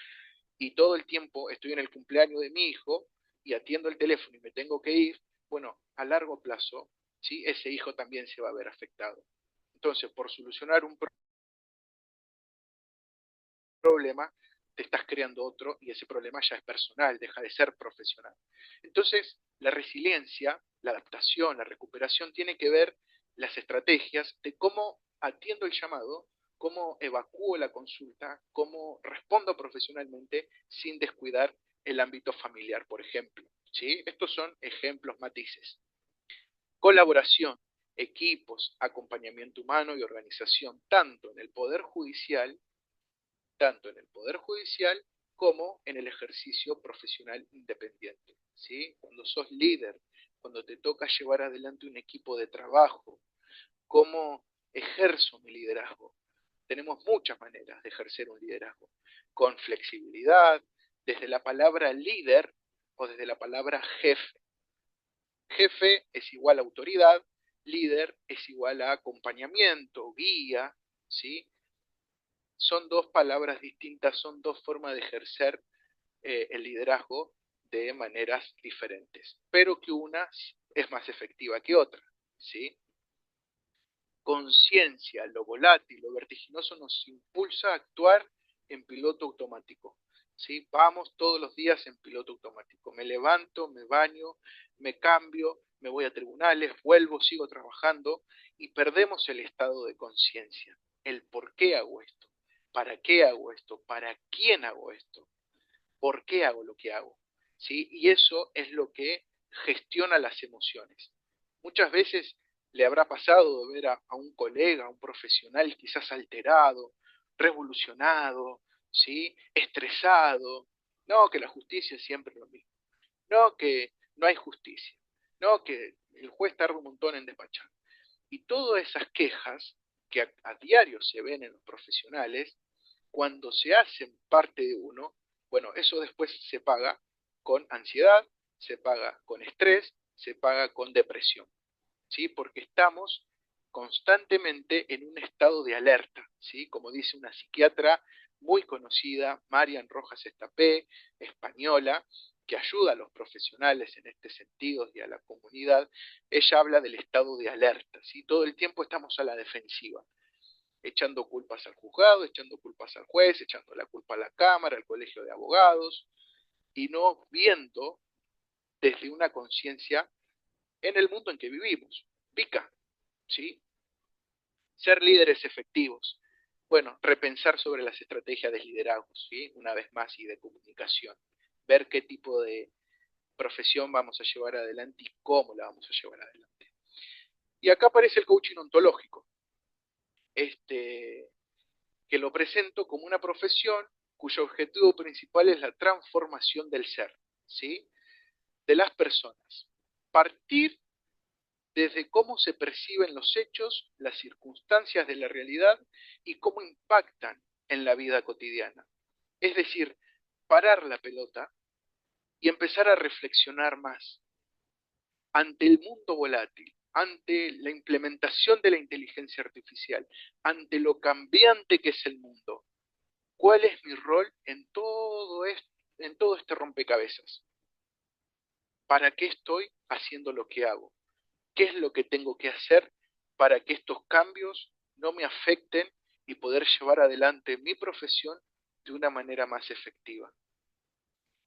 y todo el tiempo estoy en el cumpleaños de mi hijo y atiendo el teléfono y me tengo que ir, bueno, a largo plazo, ¿sí? Ese hijo también se va a ver afectado. Entonces, por solucionar un problema, te estás creando otro y ese problema ya es personal, deja de ser profesional. Entonces, la resiliencia, la adaptación, la recuperación tiene que ver las estrategias de cómo atiendo el llamado, cómo evacúo la consulta, cómo respondo profesionalmente sin descuidar el ámbito familiar, por ejemplo. ¿Sí? Estos son ejemplos matices. Colaboración, equipos, acompañamiento humano y organización, tanto en el Poder Judicial como en el ejercicio profesional independiente, ¿sí? Cuando sos líder, cuando te toca llevar adelante un equipo de trabajo, ¿cómo ejerzo mi liderazgo? Tenemos muchas maneras de ejercer un liderazgo, con flexibilidad, desde la palabra líder o desde la palabra jefe. Jefe es igual a autoridad, líder es igual a acompañamiento, guía, ¿sí? Son dos palabras distintas, son dos formas de ejercer el liderazgo de maneras diferentes, pero que una es más efectiva que otra, ¿sí? Conciencia, lo volátil, lo vertiginoso nos impulsa a actuar en piloto automático, ¿sí? Vamos todos los días en piloto automático. Me levanto, me baño, me cambio, me voy a tribunales, vuelvo, sigo trabajando y perdemos el estado de conciencia, el por qué hago esto, para qué hago esto, para quién hago esto, por qué hago lo que hago, ¿sí? Y eso es lo que gestiona las emociones. Muchas veces le habrá pasado de ver a un colega, a un profesional quizás alterado, revolucionado, ¿sí? Estresado. No, que la justicia es siempre lo mismo. No, que no hay justicia. No, que el juez tarda un montón en despachar. Y todas esas quejas que a diario se ven en los profesionales, cuando se hacen parte de uno, bueno, eso después se paga con ansiedad, se paga con estrés, se paga con depresión, ¿sí? Porque estamos constantemente en un estado de alerta, ¿sí? Como dice una psiquiatra muy conocida, Marian Rojas Estapé, española, que ayuda a los profesionales en este sentido y a la comunidad. Ella habla del estado de alerta, ¿sí? Todo el tiempo estamos a la defensiva, echando culpas al juzgado, echando culpas al juez, echando la culpa a la Cámara, al Colegio de Abogados, y no viendo desde una conciencia en el mundo en que vivimos. Pica, ¿sí? Ser líderes efectivos. Bueno, repensar sobre las estrategias de liderazgo, ¿sí? Una vez más, y de comunicación. Ver qué tipo de profesión vamos a llevar adelante y cómo la vamos a llevar adelante. Y acá aparece el coaching ontológico, que lo presento como una profesión cuyo objetivo principal es la transformación del ser, ¿sí? De las personas. Partir desde cómo se perciben los hechos, las circunstancias de la realidad y cómo impactan en la vida cotidiana. Es decir, parar la pelota y empezar a reflexionar más ante el mundo volátil, ante la implementación de la inteligencia artificial, ante lo cambiante que es el mundo. ¿Cuál es mi rol en todo este rompecabezas? ¿Para qué estoy haciendo lo que hago? ¿Qué es lo que tengo que hacer para que estos cambios no me afecten y poder llevar adelante mi profesión de una manera más efectiva?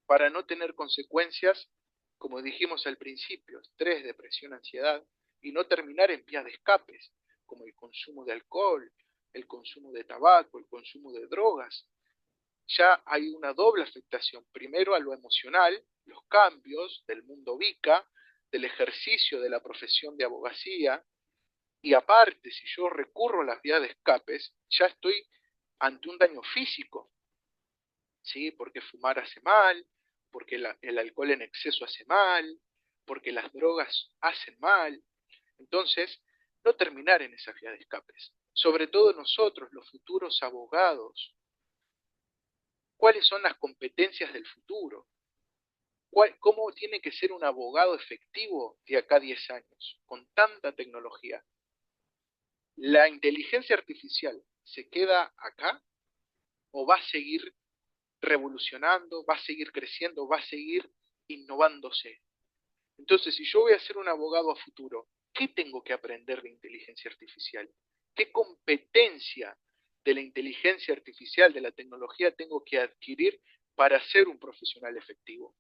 Para no tener consecuencias, como dijimos al principio, estrés, depresión, ansiedad, y no terminar en vías de escapes, como el consumo de alcohol, el consumo de tabaco, el consumo de drogas. Ya hay una doble afectación, primero a lo emocional, los cambios del mundo VICA, del ejercicio de la profesión de abogacía, y aparte, si yo recurro a las vías de escapes, ya estoy ante un daño físico, ¿sí? Porque fumar hace mal, porque el alcohol en exceso hace mal, porque las drogas hacen mal. Entonces, no terminar en esas vías de escapes. Sobre todo nosotros, los futuros abogados, ¿cuáles son las competencias del futuro? ¿Cómo tiene que ser un abogado efectivo de acá a 10 años, con tanta tecnología? ¿La inteligencia artificial se queda acá o va a seguir revolucionando, va a seguir creciendo, va a seguir innovándose? Entonces, si yo voy a ser un abogado a futuro, ¿qué tengo que aprender de inteligencia artificial? ¿Qué competencia de la inteligencia artificial, de la tecnología, tengo que adquirir para ser un profesional efectivo?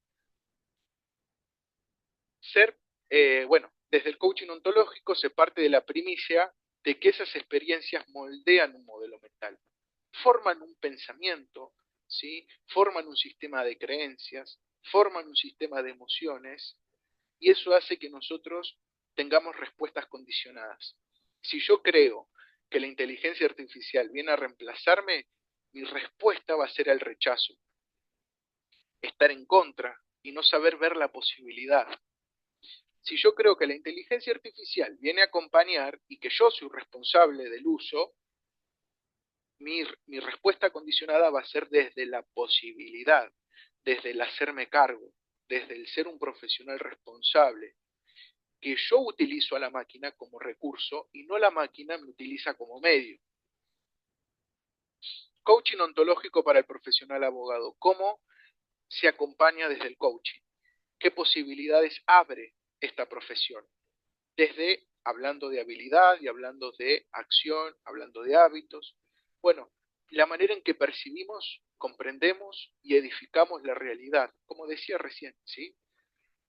Bueno, desde el coaching ontológico se parte de la primicia de que esas experiencias moldean un modelo mental, forman un pensamiento, ¿sí? Forman un sistema de creencias, forman un sistema de emociones, y eso hace que nosotros tengamos respuestas condicionadas. Si yo creo que la inteligencia artificial viene a reemplazarme, mi respuesta va a ser el rechazo. estar en contra y no saber ver la posibilidad. Si yo creo que la inteligencia artificial viene a acompañar y que yo soy responsable del uso, mi respuesta condicionada va a ser desde la posibilidad, desde el hacerme cargo, desde el ser un profesional responsable, que yo utilizo a la máquina como recurso y no la máquina me utiliza como medio. Coaching ontológico para el profesional abogado. ¿Cómo se acompaña desde el coaching? ¿Qué posibilidades abre esta profesión? Desde hablando de habilidad y hablando de acción, hablando de hábitos. Bueno, la manera en que percibimos, comprendemos y edificamos la realidad, como decía recién, ¿sí?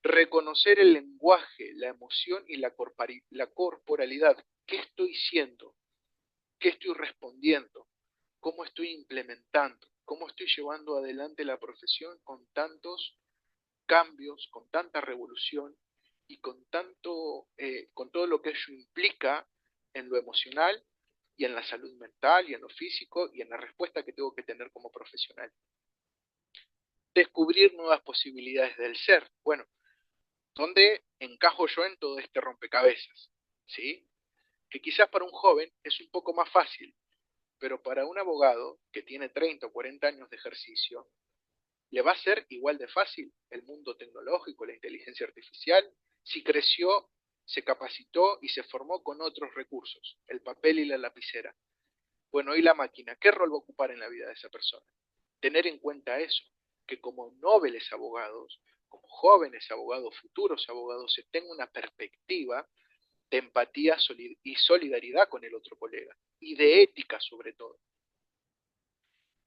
Reconocer el lenguaje, la emoción y la corporalidad. ¿Qué estoy siendo? ¿Qué estoy respondiendo? ¿Cómo estoy implementando? ¿Cómo estoy llevando adelante la profesión con tantos cambios, con tanta revolución y con todo lo que ello implica en lo emocional y en la salud mental y en lo físico y en la respuesta que tengo que tener como profesional? Descubrir nuevas posibilidades del ser. Bueno, ¿dónde encajo yo en todo este rompecabezas? ¿Sí? Que quizás para un joven es un poco más fácil, pero para un abogado que tiene 30 o 40 años de ejercicio, ¿le va a ser igual de fácil el mundo tecnológico, la inteligencia artificial, si creció, se capacitó y se formó con otros recursos, el papel y la lapicera? Bueno, ¿y la máquina? ¿Qué rol va a ocupar en la vida de esa persona? Tener en cuenta eso, que como nobles abogados, como jóvenes abogados, futuros abogados, se tenga una perspectiva de empatía y solidaridad con el otro colega, y de ética sobre todo.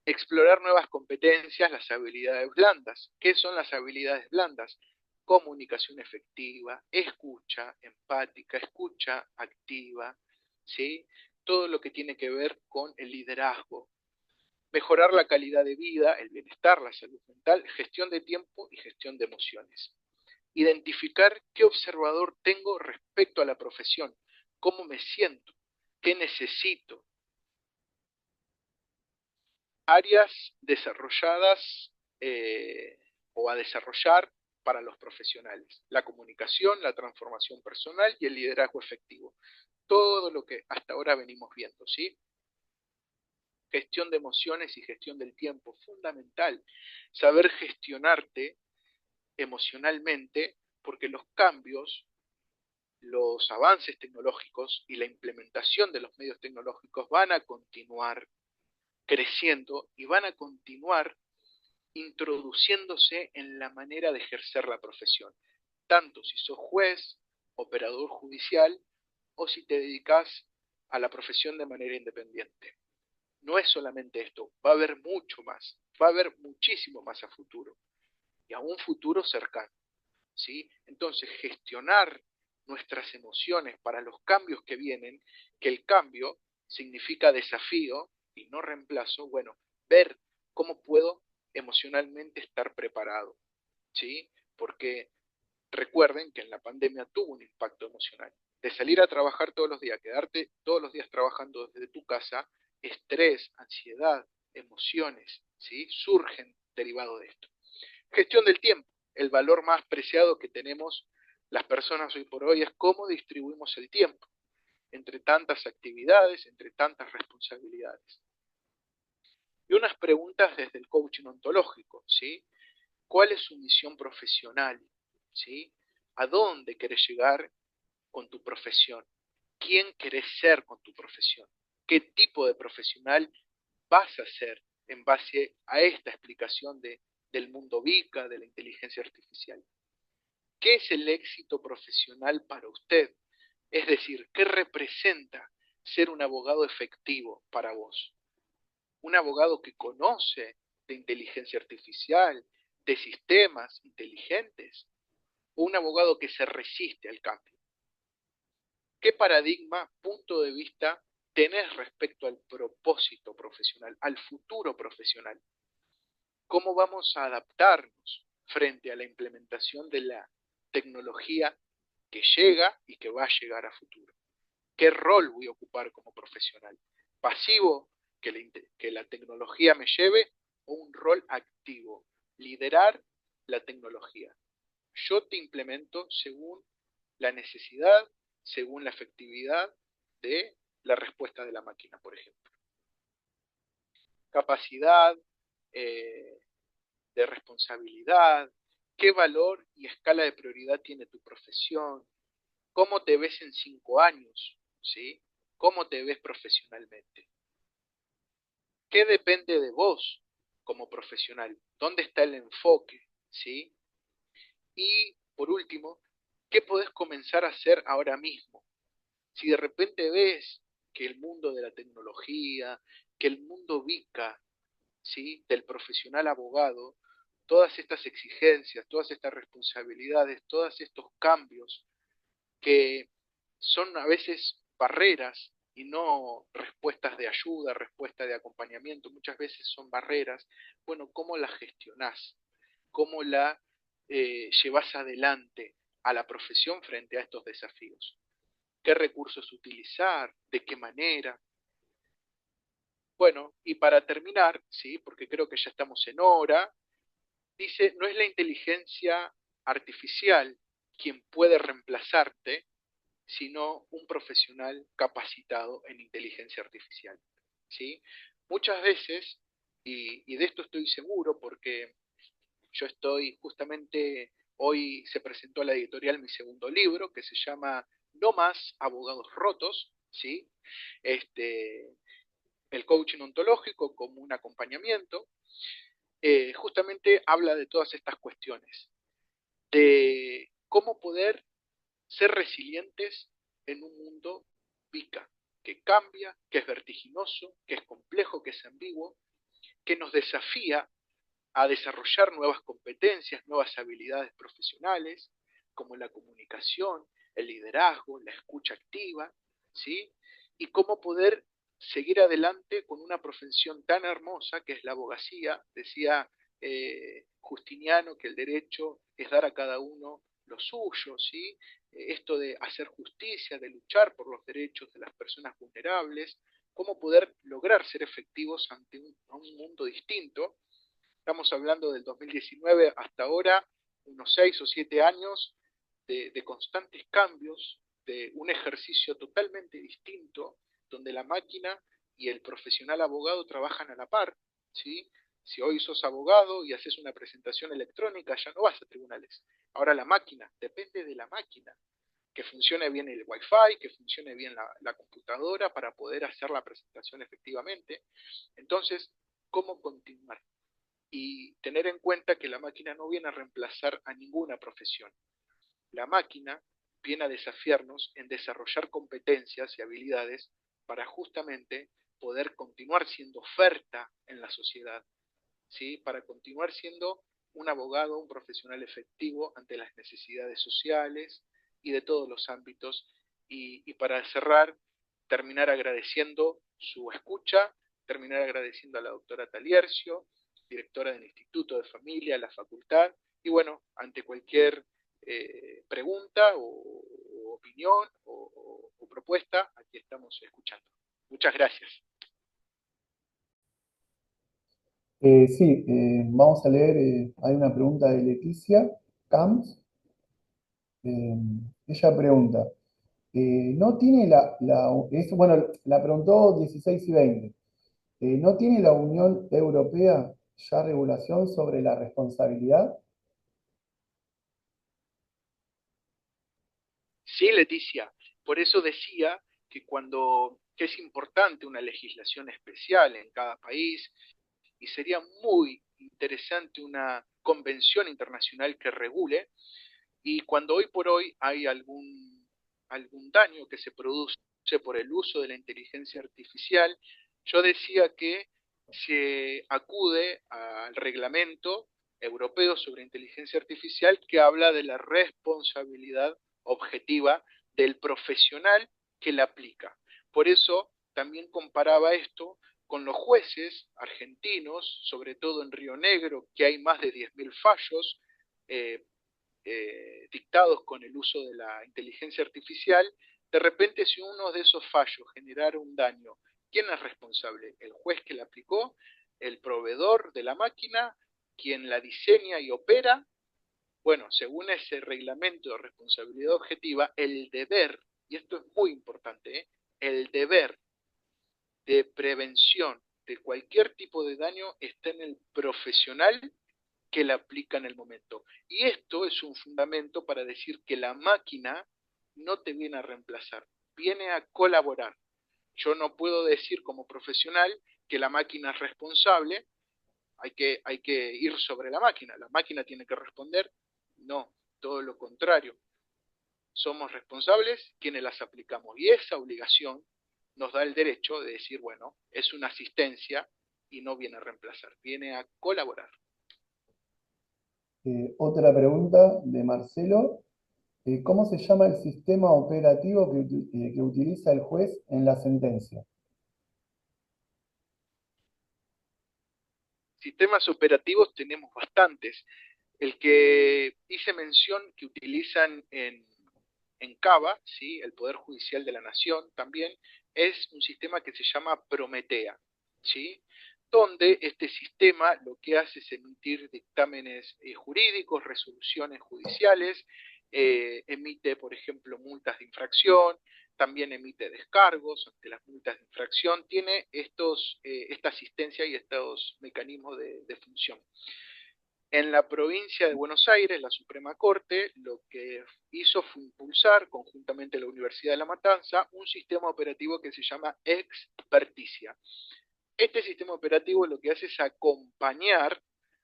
Explorar nuevas competencias, las habilidades blandas. ¿Qué son las habilidades blandas? Comunicación efectiva, escucha empática, escucha activa, ¿sí? Todo lo que tiene que ver con el liderazgo. Mejorar la calidad de vida, el bienestar, la salud mental, gestión de tiempo y gestión de emociones. Identificar qué observador tengo respecto a la profesión, cómo me siento, qué necesito. Áreas desarrolladas o a desarrollar para los profesionales. La comunicación, la transformación personal y el liderazgo efectivo. Todo lo que hasta ahora venimos viendo, ¿sí? Gestión de emociones y gestión del tiempo, fundamental. Saber gestionarte emocionalmente, porque los cambios, los avances tecnológicos y la implementación de los medios tecnológicos van a continuar creciendo y van a continuar introduciéndose en la manera de ejercer la profesión, tanto si sos juez, operador judicial o si te dedicas a la profesión de manera independiente. No es solamente esto, va a haber mucho más, va a haber muchísimo más a futuro y a un futuro cercano, ¿sí? Entonces, gestionar nuestras emociones para los cambios que vienen, que el cambio significa desafío y no reemplazo, bueno, ver cómo puedo emocionalmente estar preparado, ¿sí? Porque recuerden que en la pandemia tuvo un impacto emocional. De salir a trabajar todos los días, quedarte todos los días trabajando desde tu casa, estrés, ansiedad, emociones, ¿sí? Surgen derivado de esto. Gestión del tiempo. El valor más preciado que tenemos las personas hoy por hoy es cómo distribuimos el tiempo entre tantas actividades, entre tantas responsabilidades. Y unas preguntas desde el coaching ontológico, ¿sí? ¿Cuál es su misión profesional? ¿Sí? ¿A dónde querés llegar con tu profesión? ¿Quién querés ser con tu profesión? ¿Qué tipo de profesional vas a ser en base a esta explicación del mundo VICA, de la inteligencia artificial? ¿Qué es el éxito profesional para usted? Es decir, ¿qué representa ser un abogado efectivo para vos? Un abogado que conoce de inteligencia artificial, de sistemas inteligentes, o un abogado que se resiste al cambio. ¿Qué paradigma, punto de vista tenés respecto al propósito profesional, al futuro profesional? ¿Cómo vamos a adaptarnos frente a la implementación de la tecnología que llega y que va a llegar a futuro? ¿Qué rol voy a ocupar como profesional? ¿Pasivo, que la tecnología me lleve, o un rol activo, liderar la tecnología. Yo te implemento según la necesidad, según la efectividad de la respuesta de la máquina, por ejemplo. Capacidad, de responsabilidad, qué valor y escala de prioridad tiene tu profesión, cómo te ves en 5 años, ¿sí? ¿Cómo te ves profesionalmente? ¿Qué depende de vos como profesional? ¿Dónde está el enfoque? ¿Sí? Y por último, ¿qué podés comenzar a hacer ahora mismo? Si de repente ves que el mundo de la tecnología, que el mundo VICA, ¿sí? Del profesional abogado, todas estas exigencias, todas estas responsabilidades, todos estos cambios que son a veces barreras y no respuestas de ayuda, respuestas de acompañamiento, muchas veces son barreras. Bueno, ¿cómo las gestionás? ¿Cómo la llevas adelante a la profesión frente a estos desafíos? ¿Qué recursos utilizar? ¿De qué manera? Bueno, y para terminar, sí, porque creo que ya estamos en hora, dice, no es la inteligencia artificial quien puede reemplazarte, sino un profesional capacitado en inteligencia artificial. ¿Sí? Muchas veces, y de esto estoy seguro porque yo estoy justamente, hoy se presentó a la editorial mi segundo libro, que se llama No más abogados rotos, ¿sí? Este, el coaching ontológico como un acompañamiento, justamente habla de todas estas cuestiones, de cómo poder ser resilientes en un mundo pica, que cambia, que es vertiginoso, que es complejo, que es ambiguo, que nos desafía a desarrollar nuevas competencias, nuevas habilidades profesionales, como la comunicación, el liderazgo, la escucha activa, ¿sí? Y cómo poder seguir adelante con una profesión tan hermosa que es la abogacía. Decía Justiniano que el derecho es dar a cada uno lo suyo, ¿sí? Esto de hacer justicia, de luchar por los derechos de las personas vulnerables, cómo poder lograr ser efectivos ante un mundo distinto. Estamos hablando del 2019 hasta ahora, unos 6 o 7 años de constantes cambios, de un ejercicio totalmente distinto, donde la máquina y el profesional abogado trabajan a la par, ¿sí? Si hoy sos abogado y haces una presentación electrónica, ya no vas a tribunales. Ahora la máquina, depende de la máquina, que funcione bien el wifi, que funcione bien la computadora para poder hacer la presentación efectivamente. Entonces, ¿cómo continuar? Y tener en cuenta que la máquina no viene a reemplazar a ninguna profesión. La máquina viene a desafiarnos en desarrollar competencias y habilidades para justamente poder continuar siendo oferta en la sociedad, ¿sí? Para continuar siendo un abogado, un profesional efectivo ante las necesidades sociales y de todos los ámbitos. Y para cerrar, terminar agradeciendo su escucha, terminar agradeciendo a la doctora Taliercio, directora del Instituto de Familia, la facultad, y bueno, ante cualquier pregunta o opinión o propuesta, aquí estamos escuchando. Muchas gracias. Sí, vamos a leer, hay una pregunta de Leticia Camps. Eh, Ella pregunta, ¿no tiene bueno, la preguntó 16 y 20, ¿no tiene la Unión Europea ya regulación sobre la responsabilidad? Sí, Leticia, por eso decía que es importante una legislación especial en cada país y sería muy interesante una convención internacional que regule, y cuando hoy por hoy hay algún daño que se produce por el uso de la inteligencia artificial, yo decía que se acude al reglamento europeo sobre inteligencia artificial que habla de la responsabilidad objetiva del profesional que la aplica. Por eso también comparaba esto con los jueces argentinos, sobre todo en Río Negro, que hay más de 10.000 fallos eh, dictados con el uso de la inteligencia artificial. De repente, si uno de esos fallos generara un daño, ¿quién es responsable? ¿El juez que la aplicó? ¿El proveedor de la máquina? quien la diseña y opera, bueno, según ese reglamento de responsabilidad objetiva, el deber, y esto es muy importante, el deber de prevención de cualquier tipo de daño está en el profesional que la aplica en el momento. Y esto es un fundamento para decir que la máquina no te viene a reemplazar, viene a colaborar. Yo no puedo decir como profesional que la máquina es responsable, hay que ir sobre la máquina tiene que responder, no, todo lo contrario. Somos responsables quienes las aplicamos y esa obligación nos da el derecho de decir, bueno, es una asistencia y no viene a reemplazar, viene a colaborar. Otra pregunta de Marcelo. ¿Cómo se llama el sistema operativo que utiliza el juez en la sentencia? Sistemas operativos tenemos bastantes. El que hice mención que utilizan en Cava, ¿sí? El Poder Judicial de la Nación también, es un sistema que se llama Prometea, ¿sí? Donde este sistema lo que hace es emitir dictámenes jurídicos, resoluciones judiciales, emite, por ejemplo, multas de infracción, también emite descargos ante las multas de infracción, tiene esta asistencia y estos mecanismos de función. En la provincia de Buenos Aires, la Suprema Corte lo que hizo fue impulsar, conjuntamente a la Universidad de La Matanza, un sistema operativo que se llama Experticia. Este sistema operativo lo que hace es acompañar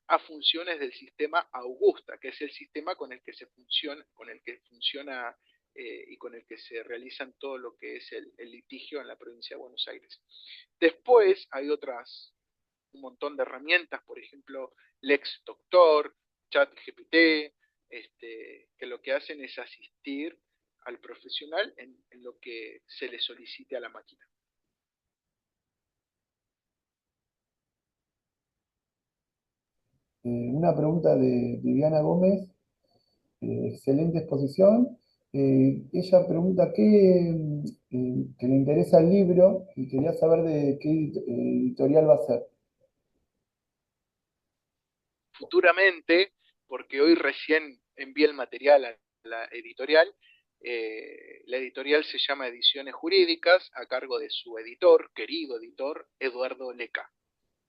a funciones del sistema Augusta, que es el sistema con el que funciona y con el que se realizan todo lo que es el litigio en la provincia de Buenos Aires. Después hay un montón de herramientas, por ejemplo, Lex Doctor, ChatGPT, que lo que hacen es asistir al profesional en lo que se le solicite a la máquina. Una pregunta de Viviana Gómez. Excelente exposición. Ella pregunta que le interesa el libro y quería saber de qué editorial va a ser. Futuramente, porque hoy recién envié el material a la editorial se llama Ediciones Jurídicas, a cargo de su editor, querido editor, Eduardo Leca.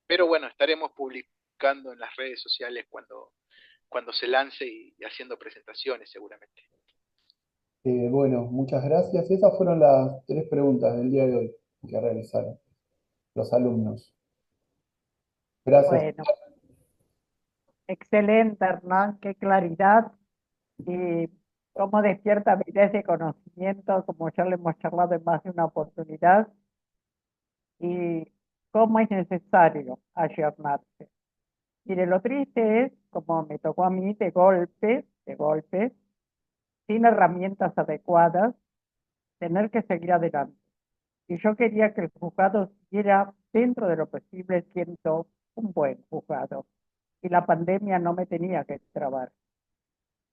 Pero bueno, estaremos publicando en las redes sociales cuando se lance y haciendo presentaciones seguramente. Bueno, muchas gracias. Esas fueron las 3 preguntas del día de hoy que realizaron los alumnos. Gracias. Bueno, excelente, Hernán, qué claridad y cómo despierta habilidades de conocimiento, como ya le hemos charlado en más de una oportunidad, y cómo es necesario ayornarse. Mire, lo triste es, como me tocó a mí, de golpe, sin herramientas adecuadas, tener que seguir adelante. Y yo quería que el juzgado siguiera dentro de lo posible siendo un buen juzgado. Y la pandemia no me tenía que trabar,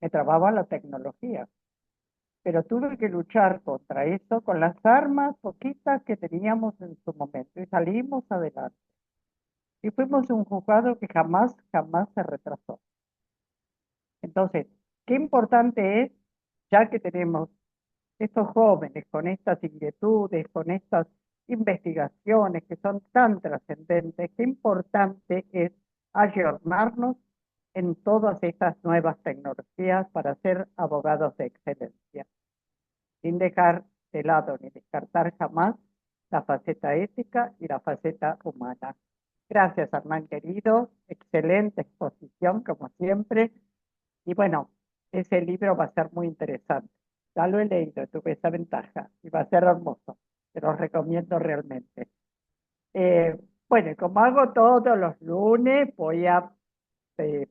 me trababa la tecnología. Pero tuve que luchar contra eso con las armas poquitas que teníamos en su momento y salimos adelante. Y fuimos un juzgado que jamás se retrasó. Entonces, qué importante es, ya que tenemos estos jóvenes con estas inquietudes, con estas investigaciones que son tan trascendentes, qué importante es ayornarnos en todas estas nuevas tecnologías para ser abogados de excelencia, sin dejar de lado ni descartar jamás la faceta ética y la faceta humana. Gracias, Hernán querido, excelente exposición como siempre, y bueno, ese libro va a ser muy interesante. Ya lo he leído, tuve esa ventaja y va a ser hermoso. Te lo recomiendo realmente. Bueno, como hago todos los lunes, voy a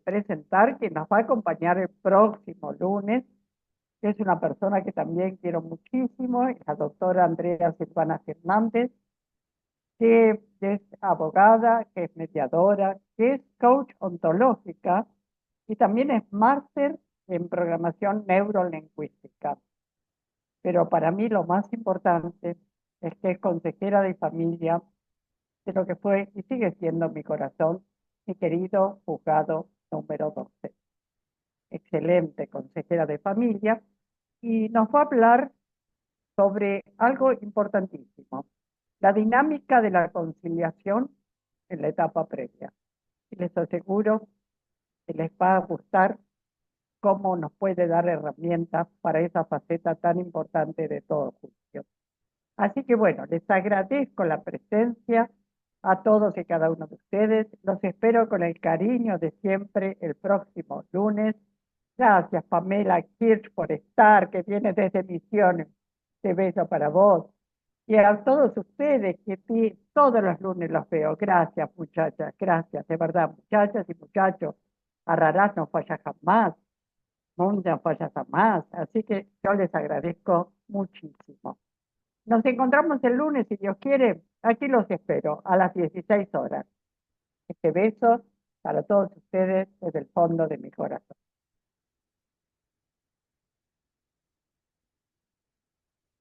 presentar quien nos va a acompañar el próximo lunes, que es una persona que también quiero muchísimo, es la doctora Andrea Silvana Fernández, que es abogada, que es mediadora, que es coach ontológica y también es máster en programación neurolingüística. Pero para mí lo más importante es que es consejera de familia de lo que fue y sigue siendo mi corazón, mi querido juzgado número 12. Excelente consejera de familia, y nos va a hablar sobre algo importantísimo, la dinámica de la conciliación en la etapa previa. Y les aseguro que les va a gustar cómo nos puede dar herramientas para esa faceta tan importante de todo juicio. Así que bueno, les agradezco la presencia a todos y cada uno de ustedes. Los espero con el cariño de siempre el próximo lunes. Gracias, Pamela Kirch, por estar, que viene desde Misiones. Te beso para vos. Y a todos ustedes, que todos los lunes los veo. Gracias, muchachas, gracias, de verdad, muchachas y muchachos. Arrarás no falla jamás, Monja no falla jamás. Así que yo les agradezco muchísimo. Nos encontramos el lunes, si Dios quiere. Aquí los espero a las 16 horas. Este beso para todos ustedes desde el fondo de mi corazón.